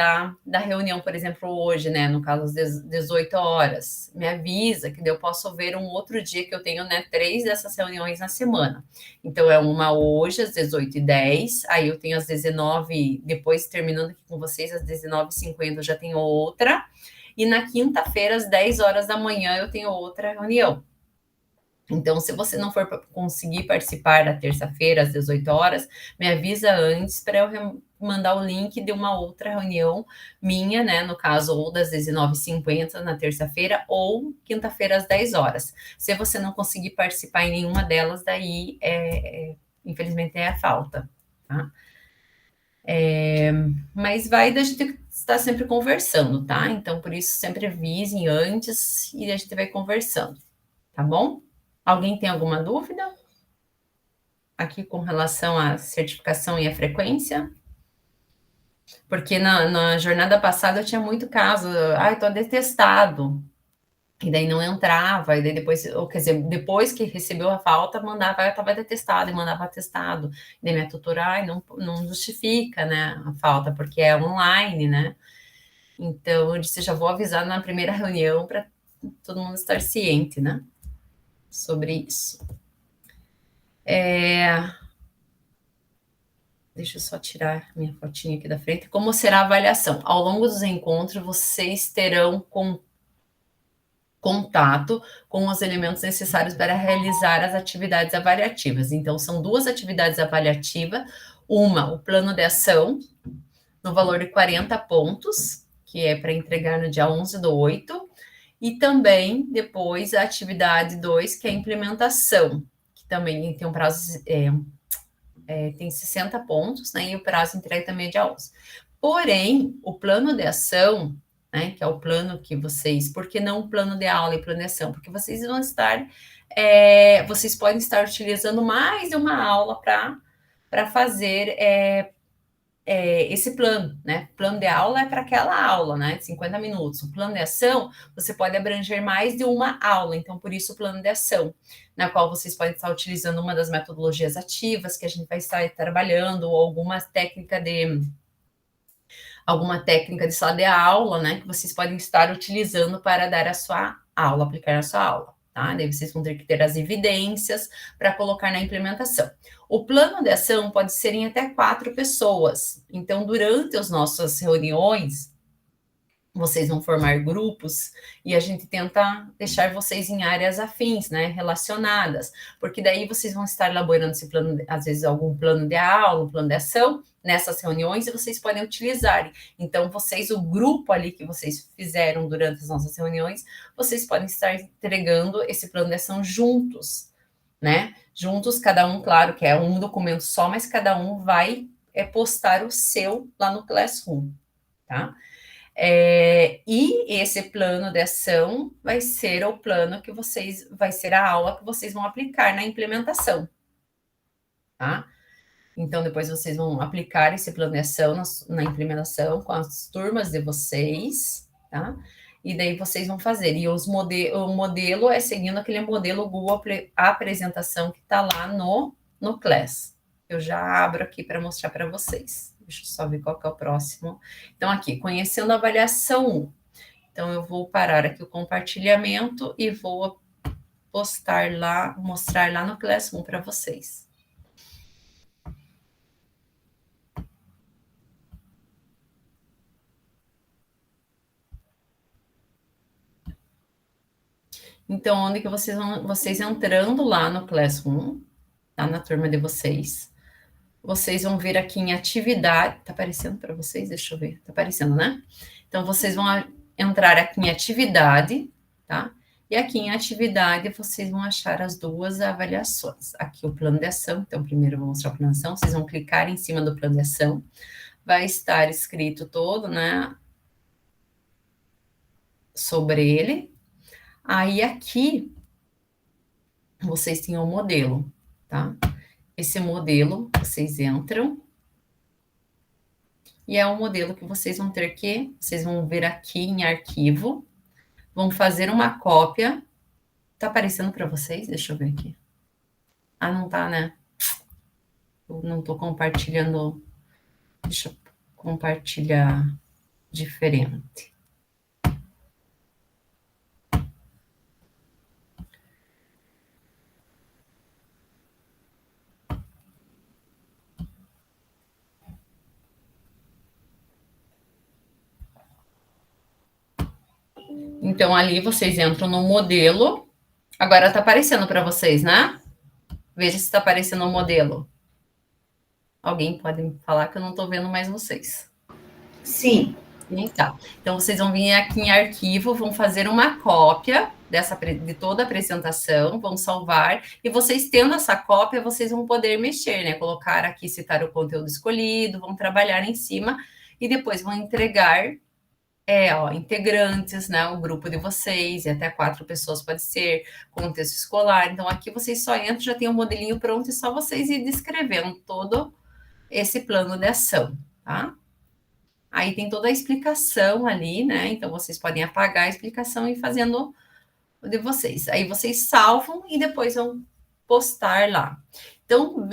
da reunião, por exemplo, hoje, né? No caso, às 18 horas. Me avisa que eu posso ver um outro dia que eu tenho, né? 3 dessas reuniões na semana. Então, é uma hoje, às 18h10. Aí eu tenho às 19h, depois terminando aqui com vocês, às 19h50 eu já tenho outra. E na quinta-feira, às 10 horas da manhã, eu tenho outra reunião. Então, se você não for conseguir participar da terça-feira, às 18 horas, me avisa antes para eu mandar o link de uma outra reunião minha, né? No caso, ou das 19h50 na terça-feira, ou quinta-feira, às 10 horas. Se você não conseguir participar em nenhuma delas, daí, infelizmente, é a falta, tá? Mas vai da gente estar sempre conversando, tá? Então, por isso, sempre avisem antes e a gente vai conversando, tá bom? Alguém tem alguma dúvida? Aqui com relação à certificação e à frequência? Porque na jornada passada eu tinha muito caso, estou detestado, e daí não entrava, e daí depois, quer dizer, depois que recebeu a falta, mandava, eu estava detestado, e mandava atestado, e daí minha tutora, não justifica, né, a falta, porque é online, né, então eu disse, já vou avisar na primeira reunião para todo mundo estar ciente, né, sobre isso. Deixa eu só tirar minha fotinha aqui da frente. Como será a avaliação? Ao longo dos encontros, vocês terão contato com os elementos necessários para realizar as atividades avaliativas. Então, são 2 atividades avaliativas. Uma, o plano de ação, no valor de 40 pontos, que é para entregar no dia 11/8. E também, depois, a atividade 2, que é a implementação, que também tem um prazo, tem 60 pontos, né, e o prazo de entrega também é dia 11. Porém, o plano de ação, né, que é o plano que vocês... Por que não o plano de aula e plano de ação? Porque vocês vão estar... vocês podem estar utilizando mais de uma aula para fazer... esse plano, né? Plano de aula é para aquela aula, né? De 50 minutos. O plano de ação, você pode abranger mais de uma aula, então, por isso o plano de ação, na qual vocês podem estar utilizando uma das metodologias ativas que a gente vai estar trabalhando, ou alguma técnica de sala de aula, né? Que vocês podem estar utilizando para dar a sua aula, aplicar a sua aula. Tá? Daí vocês vão ter que ter as evidências para colocar na implementação. O plano de ação pode ser em até 4 pessoas. Então, durante as nossas reuniões, vocês vão formar grupos e a gente tenta deixar vocês em áreas afins, né, relacionadas, porque daí vocês vão estar elaborando esse plano, às vezes algum plano de aula, um plano de ação, nessas reuniões, e vocês podem utilizar. Então, vocês, o grupo ali que vocês fizeram durante as nossas reuniões, vocês podem estar entregando esse plano de ação juntos, né? Juntos, cada um, claro que é um documento só, mas cada um vai postar o seu lá no Classroom, tá? E esse plano de ação vai ser o plano que vocês, vai ser a aula que vocês vão aplicar na implementação, tá? Então, depois vocês vão aplicar esse plano de ação na implementação com as turmas de vocês, tá? E daí vocês vão fazer. E o modelo é seguindo aquele modelo Google Apresentação que está lá no Class. Eu já abro aqui para mostrar para vocês. Deixa eu só ver qual que é o próximo. Então, aqui, conhecendo a avaliação 1. Então, eu vou parar aqui o compartilhamento e vou postar lá, mostrar lá no Classroom para vocês. Então, onde que vocês entrando lá no Classroom, tá na turma de vocês vão vir aqui em atividade, tá aparecendo para vocês? Deixa eu ver, tá aparecendo, né? Então, vocês vão entrar aqui em atividade, tá? E aqui em atividade, vocês vão achar as duas avaliações. Aqui o plano de ação, então, primeiro eu vou mostrar o plano de ação, vocês vão clicar em cima do plano de ação, vai estar escrito todo, né? Sobre ele. Aí, aqui, vocês têm o modelo, tá? Esse modelo, vocês entram, e é um modelo que vocês vão ter que, vocês vão ver aqui em arquivo, vão fazer uma cópia. Tá aparecendo para vocês? Deixa eu ver aqui. Ah, não tá, né? Eu não tô compartilhando. Deixa eu compartilhar diferente. Então, ali vocês entram no modelo. Agora tá aparecendo para vocês, né? Veja se tá aparecendo o modelo. Alguém pode me falar que eu não tô vendo mais vocês. Sim. Então, vocês vão vir aqui em arquivo, vão fazer uma cópia de toda a apresentação, vão salvar, e vocês tendo essa cópia, vocês vão poder mexer, né? Colocar aqui, citar o conteúdo escolhido, vão trabalhar em cima, e depois vão entregar integrantes, né? O grupo de vocês, e até 4 pessoas pode ser, contexto escolar. Então, aqui vocês só entram, já tem um modelinho pronto, e só vocês ir descrevendo todo esse plano de ação, tá? Aí tem toda a explicação ali, né? Então, vocês podem apagar a explicação e ir fazendo o de vocês. Aí vocês salvam e depois vão postar lá. Então,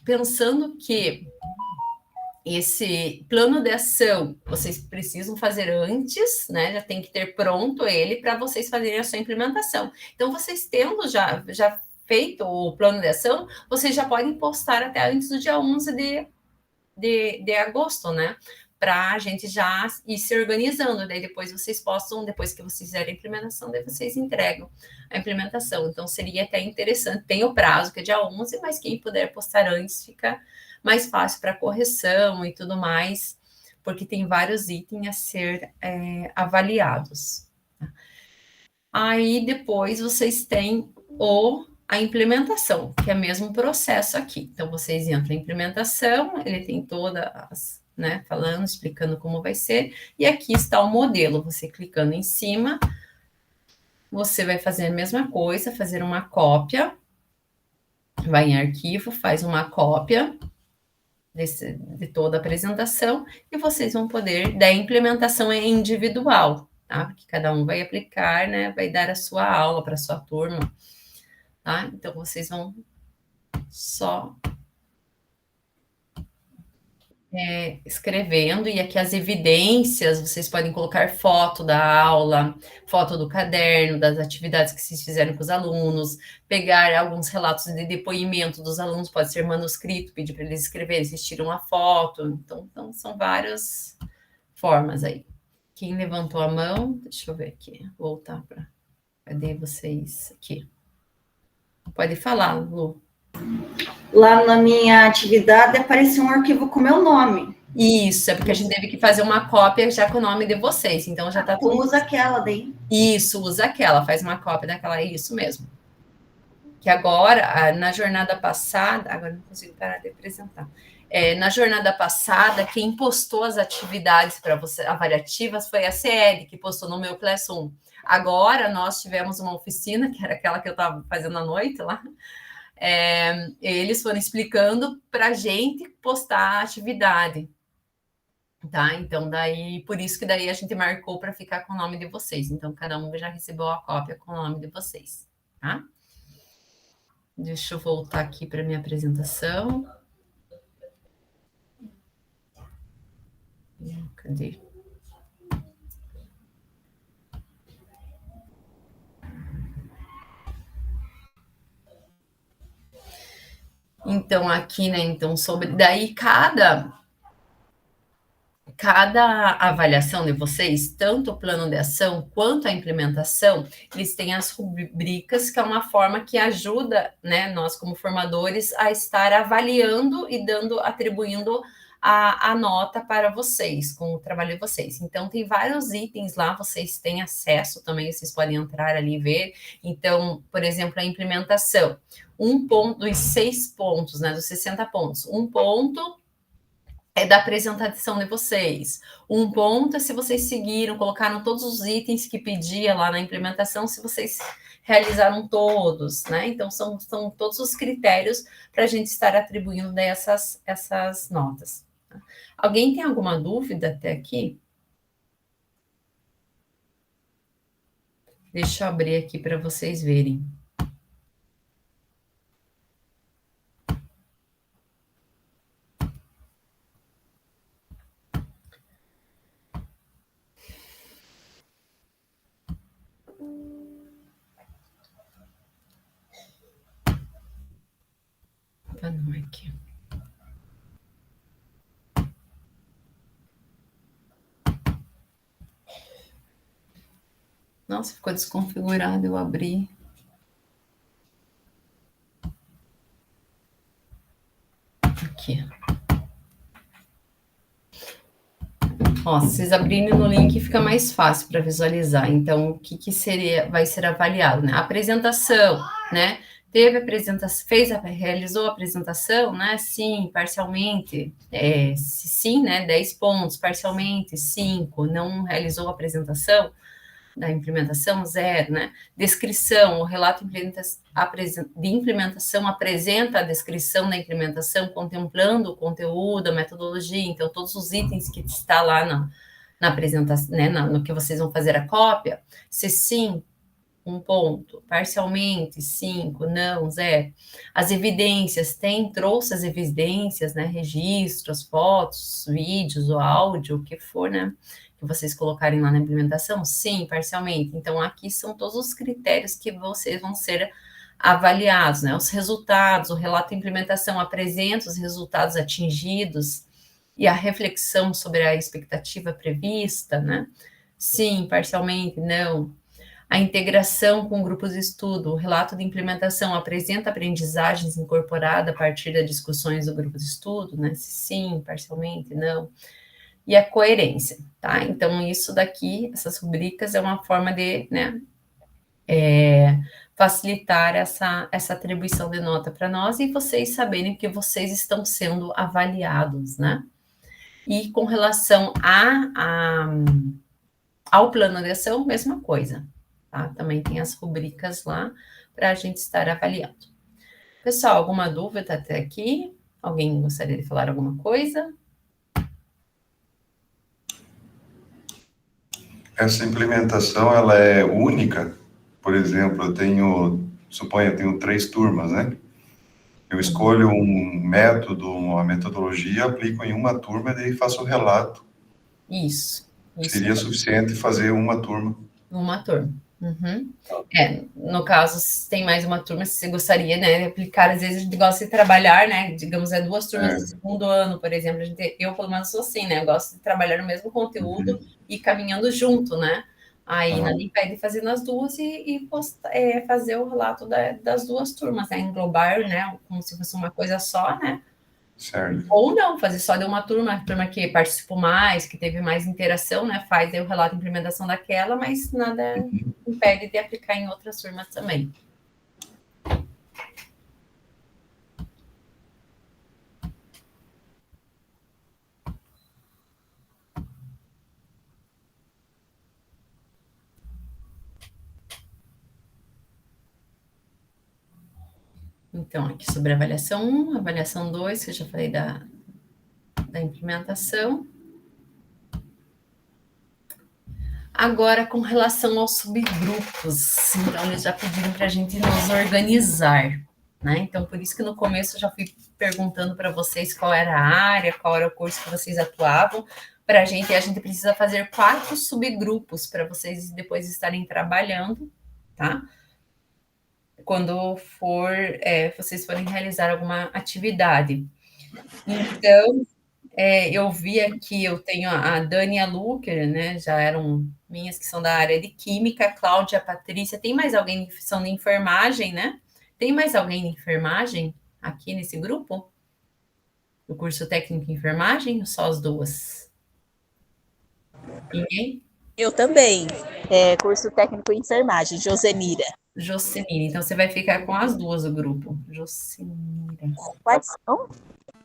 pensando que esse plano de ação vocês precisam fazer antes, né? Já tem que ter pronto ele para vocês fazerem a sua implementação. Então, vocês tendo já feito o plano de ação, vocês já podem postar até antes do dia 11 de agosto, né? Para a gente já ir se organizando. Daí depois vocês postam, depois que vocês fizerem a implementação, daí vocês entregam a implementação. Então, seria até interessante. Tem o prazo, que é dia 11, mas quem puder postar antes fica mais fácil para correção e tudo mais, porque tem vários itens a ser avaliados. Aí, depois, vocês têm a implementação, que é o mesmo processo aqui. Então, vocês entram em implementação, ele tem todas, né, falando, explicando como vai ser, e aqui está o modelo. Você clicando em cima, você vai fazer a mesma coisa, fazer uma cópia, vai em arquivo, faz uma cópia de toda a apresentação, e vocês vão poder, da implementação é individual, tá? Porque cada um vai aplicar, né, vai dar a sua aula para a sua turma, tá? Então, vocês vão só escrevendo, e aqui as evidências, vocês podem colocar foto da aula, foto do caderno, das atividades que vocês fizeram com os alunos, pegar alguns relatos de depoimento dos alunos, pode ser manuscrito, pedir para eles escreverem, vocês tiram a foto, então são várias formas aí. Quem levantou a mão, deixa eu ver aqui, voltar para, cadê vocês aqui? Pode falar, Lu. Lá na minha atividade apareceu um arquivo com meu nome. Isso, é porque a gente teve que fazer uma cópia já com o nome de vocês, então já tá tudo... Usa aquela daí. Isso, usa aquela, faz uma cópia daquela, isso mesmo. Que agora, na jornada passada, agora não consigo parar de apresentar, Na jornada passada, quem postou as atividades para você, avaliativas, foi a CL, que postou no meu Classroom. Agora, nós tivemos uma oficina, que era aquela que eu estava fazendo à noite lá, eles foram explicando para a gente postar a atividade, tá? Então, daí, por isso que daí a gente marcou para ficar com o nome de vocês. Então, cada um já recebeu a cópia com o nome de vocês, tá? Deixa eu voltar aqui para minha apresentação. Cadê? Então, aqui, né, então, sobre... Daí, cada avaliação de vocês, tanto o plano de ação quanto a implementação, eles têm as rubricas, que é uma forma que ajuda, né, nós como formadores a estar avaliando e atribuindo a nota para vocês, com o trabalho de vocês. Então, tem vários itens lá, vocês têm acesso também, vocês podem entrar ali e ver. Então, por exemplo, a implementação. Um ponto dos 6 pontos, né, dos 60 pontos. Um ponto é da apresentação de vocês. Um ponto é se vocês seguiram, colocaram todos os itens que pedia lá na implementação, se vocês realizaram todos, né? Então, são todos os critérios para a gente estar atribuindo daí essas notas. Alguém tem alguma dúvida até aqui? Deixa eu abrir aqui para vocês verem. Não é aqui. Nossa, ficou desconfigurado, eu abri. Aqui. Ó, se vocês abrirem no link, fica mais fácil para visualizar. Então, o que vai ser avaliado, né? A apresentação, né? Teve apresentação, realizou a apresentação, né? Sim, parcialmente. Sim, né? 10 pontos, parcialmente, 5. Não realizou a apresentação da implementação, 0, né? Descrição, o relato de implementação apresenta a descrição da implementação, contemplando o conteúdo, a metodologia, então todos os itens que está lá na apresentação, né, no que vocês vão fazer a cópia. Se sim, 1 ponto, parcialmente, 5, não, 0. As evidências, trouxe as evidências, né, registros, fotos, vídeos, o áudio, o que for, né, que vocês colocarem lá na implementação? Sim, parcialmente. Então, aqui são todos os critérios que vocês vão ser avaliados, né? Os resultados, o relato de implementação apresenta os resultados atingidos e a reflexão sobre a expectativa prevista, né? Sim, parcialmente, não. A integração com grupos de estudo, o relato de implementação apresenta aprendizagens incorporadas a partir das discussões do grupo de estudo, né? Sim, parcialmente, não. E a coerência, tá? Então, isso daqui, essas rubricas, é uma forma de, né, facilitar essa atribuição de nota para nós e vocês saberem que vocês estão sendo avaliados, né? E com relação ao plano de ação, mesma coisa, tá? Também tem as rubricas lá para a gente estar avaliando. Pessoal, alguma dúvida até aqui? Alguém gostaria de falar alguma coisa? Essa implementação, ela é única? Por exemplo, eu tenho 3 turmas, né? Eu escolho um método, uma metodologia, aplico em uma turma e daí faço o relato. Isso. Seria suficiente fazer uma turma? Uma turma. Uhum. No caso, se tem mais uma turma, se você gostaria, né, de aplicar, às vezes a gente gosta de trabalhar, né, digamos, 2 turmas do segundo ano, por exemplo, eu pelo menos sou assim, né, eu gosto de trabalhar no mesmo conteúdo e caminhando junto, né, aí nada impede fazer nas duas e fazer o relato das 2 turmas, né, englobar, né, como se fosse uma coisa só, né. Certo. Ou não, fazer só de uma turma, a turma que participou mais, que teve mais interação, né, faz aí o relato de implementação daquela, mas nada impede de aplicar em outras turmas também. Então, aqui sobre a avaliação 1, avaliação 2, que eu já falei da implementação. Agora, com relação aos subgrupos, então eles já pediram para a gente nos organizar, né? Então, por isso que no começo eu já fui perguntando para vocês qual era a área, qual era o curso que vocês atuavam, para a gente precisa fazer 4 subgrupos para vocês depois estarem trabalhando, tá? Quando vocês forem realizar alguma atividade. Então, eu vi aqui, eu tenho a Dani e a Luker, né? Já eram minhas que são da área de Química, a Cláudia, a Patrícia. Tem mais alguém que são de enfermagem, né? Tem mais alguém de enfermagem aqui nesse grupo? Do curso técnico em enfermagem ou só as duas? Ninguém? Eu também. Curso técnico em enfermagem, Josemira. Jocenira. Então, você vai ficar com as duas, o grupo. Jocenira. Quais são?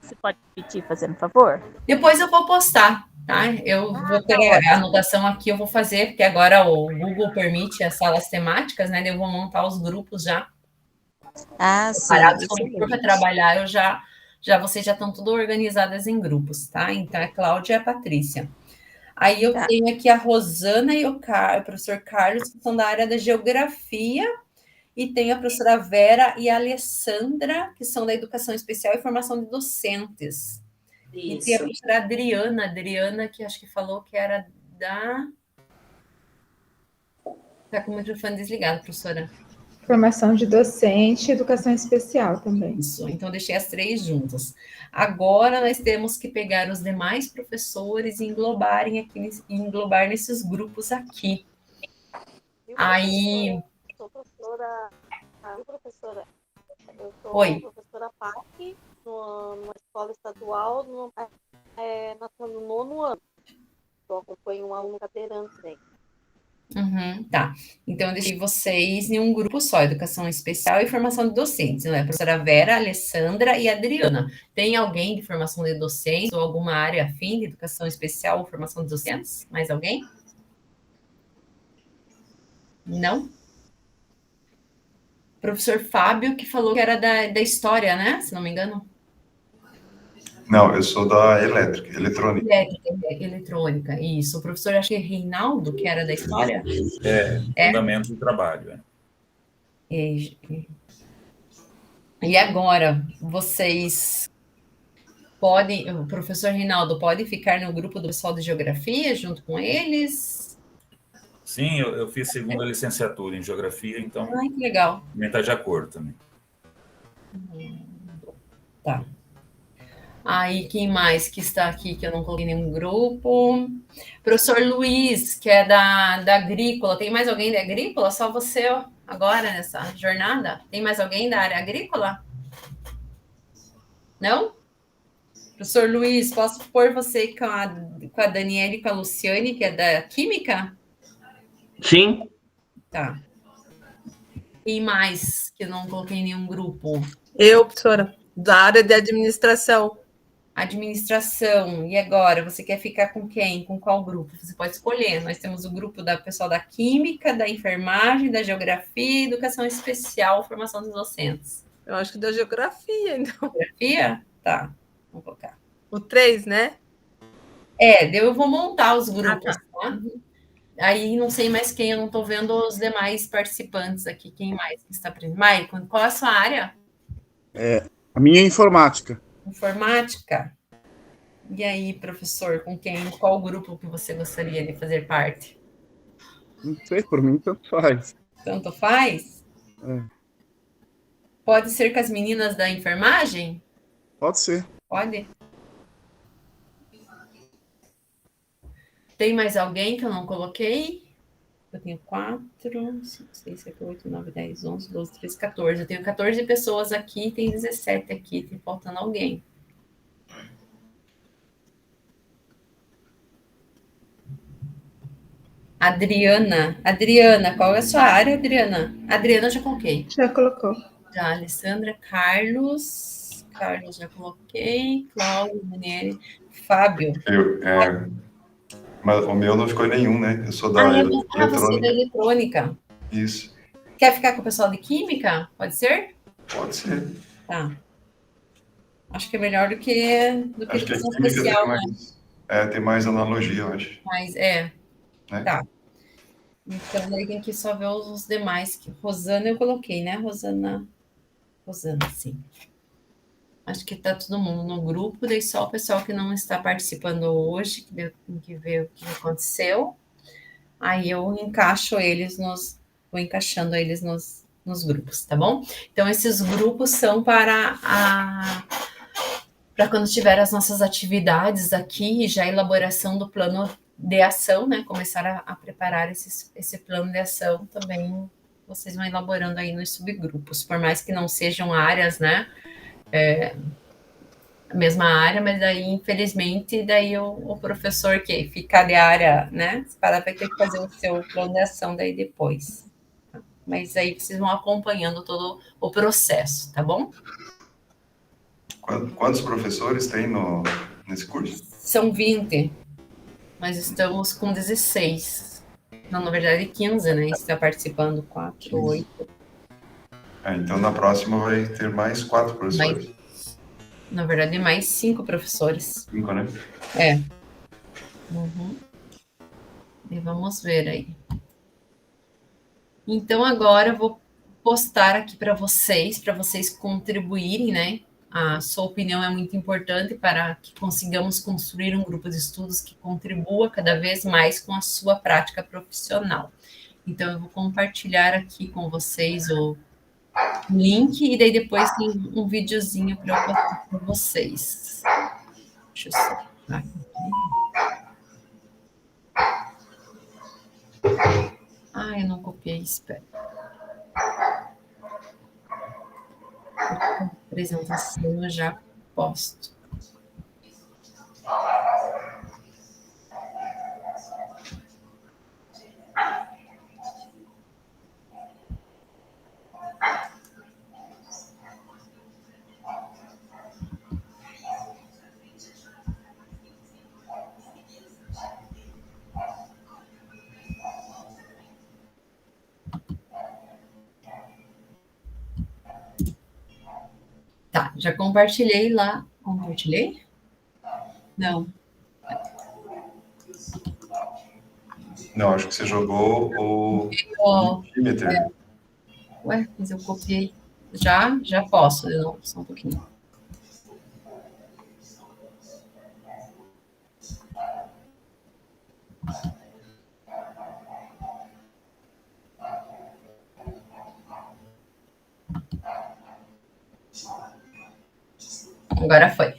Você pode repetir, fazendo favor? Depois eu vou postar, tá? Eu vou ter a anotação aqui, eu vou fazer, porque agora o Google permite as salas temáticas, né? Eu vou montar os grupos já. Sim. Parados como for para trabalhar, vocês já estão tudo organizadas em grupos, tá? Então, a Cláudia e a Patrícia. Aí eu tenho aqui a Rosana e o professor Carlos, que são da área da geografia, e tem a professora Vera e a Alessandra, que são da educação especial e formação de docentes. Isso. E tem a professora Adriana, que acho que falou que era da... Está com o microfone desligado, professora. Formação de docente e educação especial também. Isso, então deixei as 3 juntas. Agora nós temos que pegar os demais professores e englobar nesses grupos aqui. Aí... Professora, eu sou professora PAC numa escola estadual no 9º ano. Eu acompanho um aluno cadeirante também. Tá. Então, eu deixei vocês em um grupo só, educação especial e formação de docentes, né? A professora Vera, a Alessandra e a Adriana. Tem alguém de formação de docentes ou alguma área afim de educação especial ou formação de docentes? Mais alguém? Não? Professor Fábio, que falou que era da história, né? Se não me engano. Não, eu sou da eletrônica. Eletrônica, isso. O professor, acho que é Reinaldo, que era da história? Fundamento do trabalho. E agora, vocês podem... O professor Reinaldo pode ficar no grupo do pessoal de geografia, junto com eles? Sim, eu fiz segunda licenciatura em geografia, então... Ai, que legal. Também está de acordo também. Tá. Aí, quem mais que está aqui, que eu não coloquei nenhum grupo? Professor Luiz, que é da Agrícola. Tem mais alguém da Agrícola? Só você agora nessa jornada? Tem mais alguém da área agrícola? Não? Professor Luiz, posso pôr você com a Daniela e com a Luciane, que é da Química? Sim. Tá. Quem mais que eu não coloquei em nenhum grupo? Eu, professora, da área de administração. Administração. E agora, você quer ficar com quem? Com qual grupo? Você pode escolher. Nós temos o grupo da pessoal da Química, da Enfermagem, da Geografia, Educação Especial, Formação dos Docentes. Eu acho que da Geografia, então. Geografia? Tá. Vamos colocar. O 3, né? Eu vou montar os grupos, tá? Aí não sei mais quem, eu não estou vendo os demais participantes aqui. Quem mais que está presente? Maicon, qual é a sua área? A minha é informática. Informática? E aí, professor, com quem? Qual grupo que você gostaria de fazer parte? Não sei, por mim tanto faz. Tanto faz? Pode ser com as meninas da enfermagem? Pode ser. Pode? Tem mais alguém que eu não coloquei? Eu tenho 4, 5, 6, 7, 8, 9, 10, 11, 12, 13, 14. Eu tenho 14 pessoas aqui, tem 17 aqui, tem faltando alguém. Adriana, qual é a sua área, Adriana? Adriana, eu já coloquei. Já colocou. Já, Alessandra, Carlos já coloquei, Cláudio, Daniele, Fábio. Mas o meu não ficou nenhum, né? Eu sou da eletrônica. Você é da eletrônica. Isso. Quer ficar com o pessoal de química? Pode ser? Pode ser. Tá. Acho que é melhor do que Acho que a educação química especial, né? tem mais analogia, eu acho. Mas, Né? tá. Então, daí tem que só ver os demais. Que Rosana eu coloquei, né? Rosana, sim. Acho que tá todo mundo no grupo, daí só o pessoal que não está participando hoje, que tem que ver o que aconteceu. Aí eu encaixo eles vou encaixando eles nos grupos, tá bom? Então, esses grupos são para quando tiver as nossas atividades aqui, já a elaboração do plano de ação, né? Começar a preparar esse plano de ação também, vocês vão elaborando aí nos subgrupos, por mais que não sejam áreas, né? A mesma área, mas daí, infelizmente, daí o professor que fica de área, né? Vai ter que fazer o seu plano de ação daí depois. Mas aí vocês vão acompanhando todo o processo, tá bom? Quantos professores tem nesse curso? São 20. Nós estamos com 16. Não, na verdade, 15, né? Está participando 4, 8. Então, na próxima vai ter mais 4 professores. Na verdade, mais 5 professores. 5, né? Uhum. E vamos ver aí. Então, agora eu vou postar aqui para vocês contribuírem, né? A sua opinião é muito importante para que consigamos construir um grupo de estudos que contribua cada vez mais com a sua prática profissional. Então, eu vou compartilhar aqui com vocês o link e daí depois tem um videozinho para eu passar para vocês. Deixa eu só eu não copiei, espera. Apresentação eu já posto. Tá, já compartilhei lá. Compartilhei? Não. Não, acho que você jogou o Mentimeter. Ué, mas eu copiei. Já posso, de novo, só um pouquinho. Agora foi.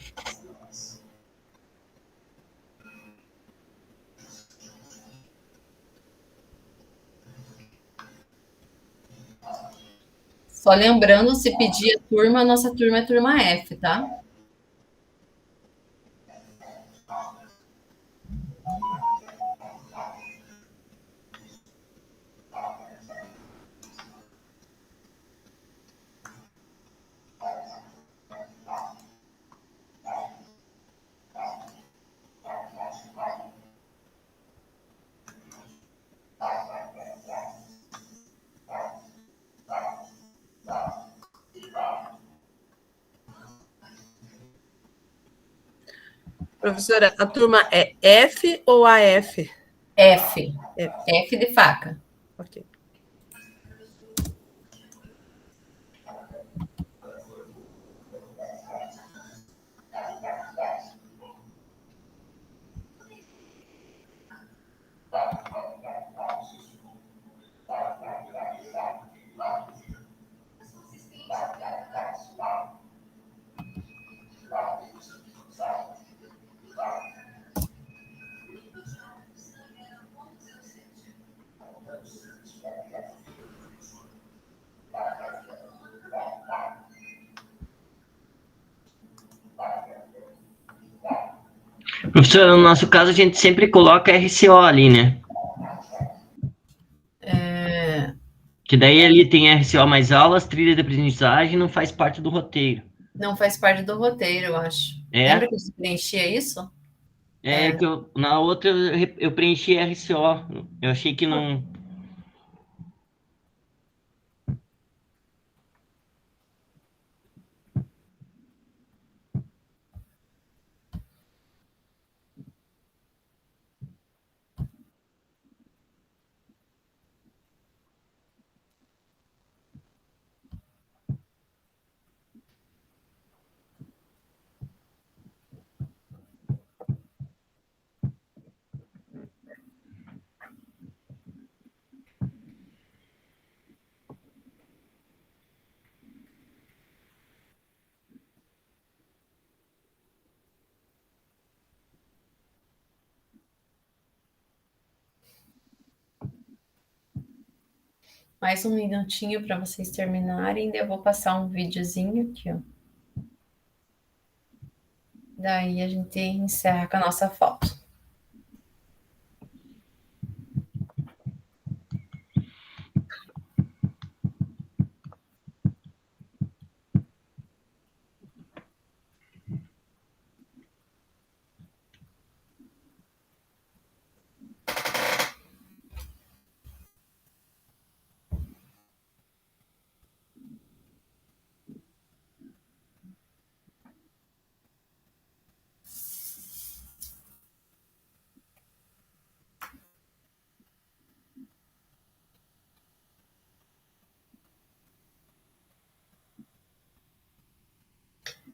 Só lembrando, se pedir a turma, nossa turma é turma F, tá? Professora, a turma é F ou AF? F. F de faca. Ok. Professor, no nosso caso, a gente sempre coloca RCO ali, né? Que daí ali tem RCO mais aulas, trilha de aprendizagem, não faz parte do roteiro. Não faz parte do roteiro, eu acho. Lembra que você preenchia isso? Que na outra eu preenchi RCO. Eu achei que não... Mais um minutinho para vocês terminarem, daí eu vou passar um videozinho aqui, ó. Daí a gente encerra com a nossa foto.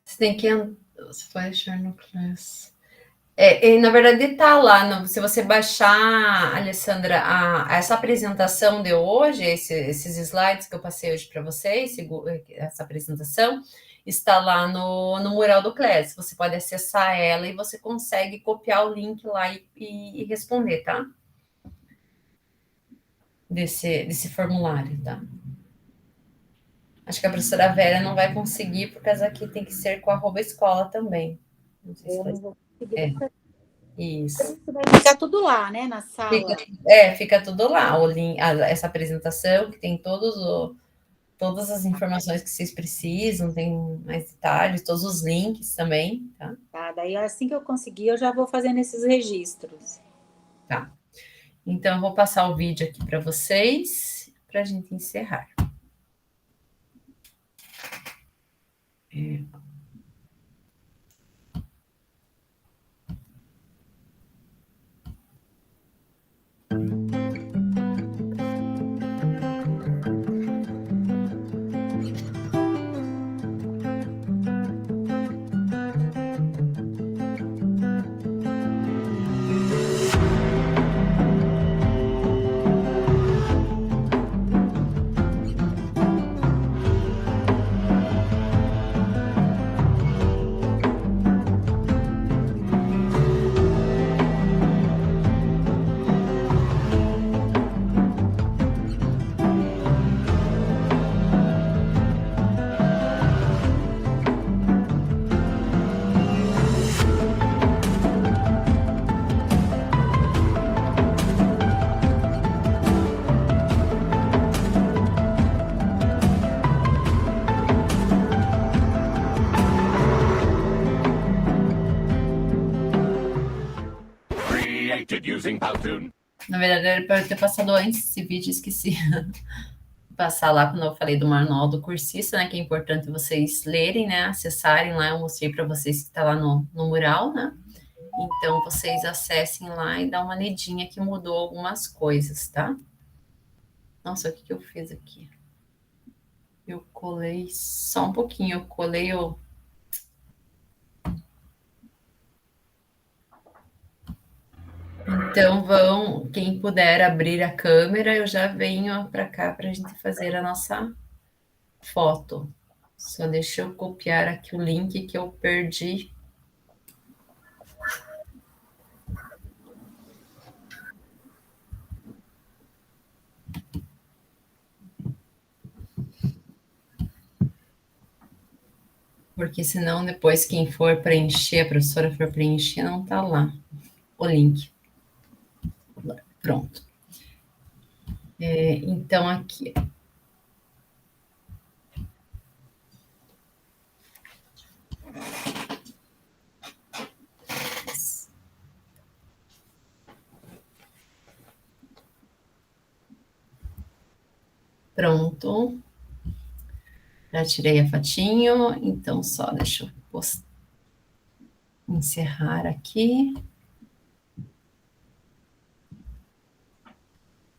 Você tem que... Você pode deixar no Class. Na verdade, está lá. Se você baixar, Alessandra, essa apresentação de hoje, esses slides que eu passei hoje para vocês, essa apresentação, está lá no mural do Class. Você pode acessar ela e você consegue copiar o link lá e responder, tá? Desse formulário, tá? Acho que a professora Vera não vai conseguir, por causa que tem que ser com @escola também. Não sei se não vou conseguir. Isso. Vai ficar tudo lá, né, na sala. Fica tudo lá. O link, essa apresentação, que tem todas as informações que vocês precisam, tem mais detalhes, todos os links também, tá? Tá, daí assim que eu conseguir, eu já vou fazendo esses registros. Tá. Então, eu vou passar o vídeo aqui para vocês, para a gente encerrar. Na verdade, era para eu ter passado antes esse vídeo, esqueci. Passar lá quando eu falei do manual do cursista, né? Que é importante vocês lerem, né? Acessarem lá, eu mostrei para vocês que está lá no mural, né? Então, vocês acessem lá e dá uma lidinha que mudou algumas coisas, tá? Nossa, o que eu fiz aqui? Eu colei só um pouquinho, eu colei o... Então, quem puder abrir a câmera, eu já venho para cá para a gente fazer a nossa foto. Só deixa eu copiar aqui o link que eu perdi. Porque senão depois quem for preencher, a professora for preencher, não tá lá o link. Pronto. Então, aqui. Pronto. Já tirei a fotinho, então só deixa eu encerrar aqui.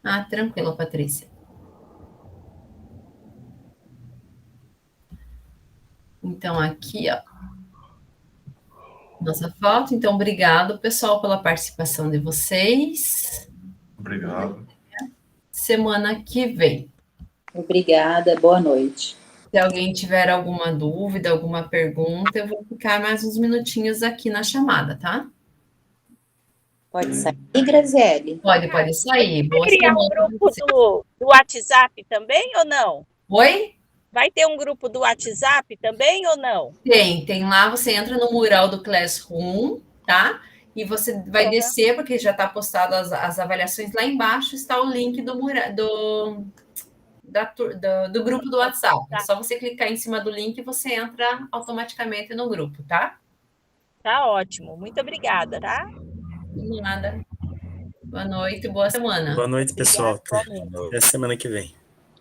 Ah, tranquilo, Patrícia. Então, aqui, ó. Nossa foto. Então, obrigado, pessoal, pela participação de vocês. Obrigado. Semana que vem. Obrigada, boa noite. Se alguém tiver alguma dúvida, alguma pergunta, eu vou ficar mais uns minutinhos aqui na chamada, tá? Pode sair, Graziele? Pode sair. Vai criar um grupo do WhatsApp também ou não? Oi? Vai ter um grupo do WhatsApp também ou não? Tem lá, você entra no mural do Classroom, tá? E você vai descer, porque já está postado as avaliações lá embaixo, está o link do grupo do WhatsApp. É só você clicar em cima do link e você entra automaticamente no grupo, tá? Tá ótimo. Muito obrigada, tá? De nada. Boa noite, boa semana. Boa noite, pessoal. Até semana que vem.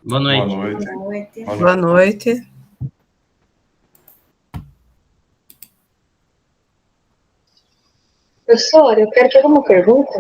Boa noite. Boa noite. Boa noite. Boa noite. Professor, eu quero fazer uma pergunta.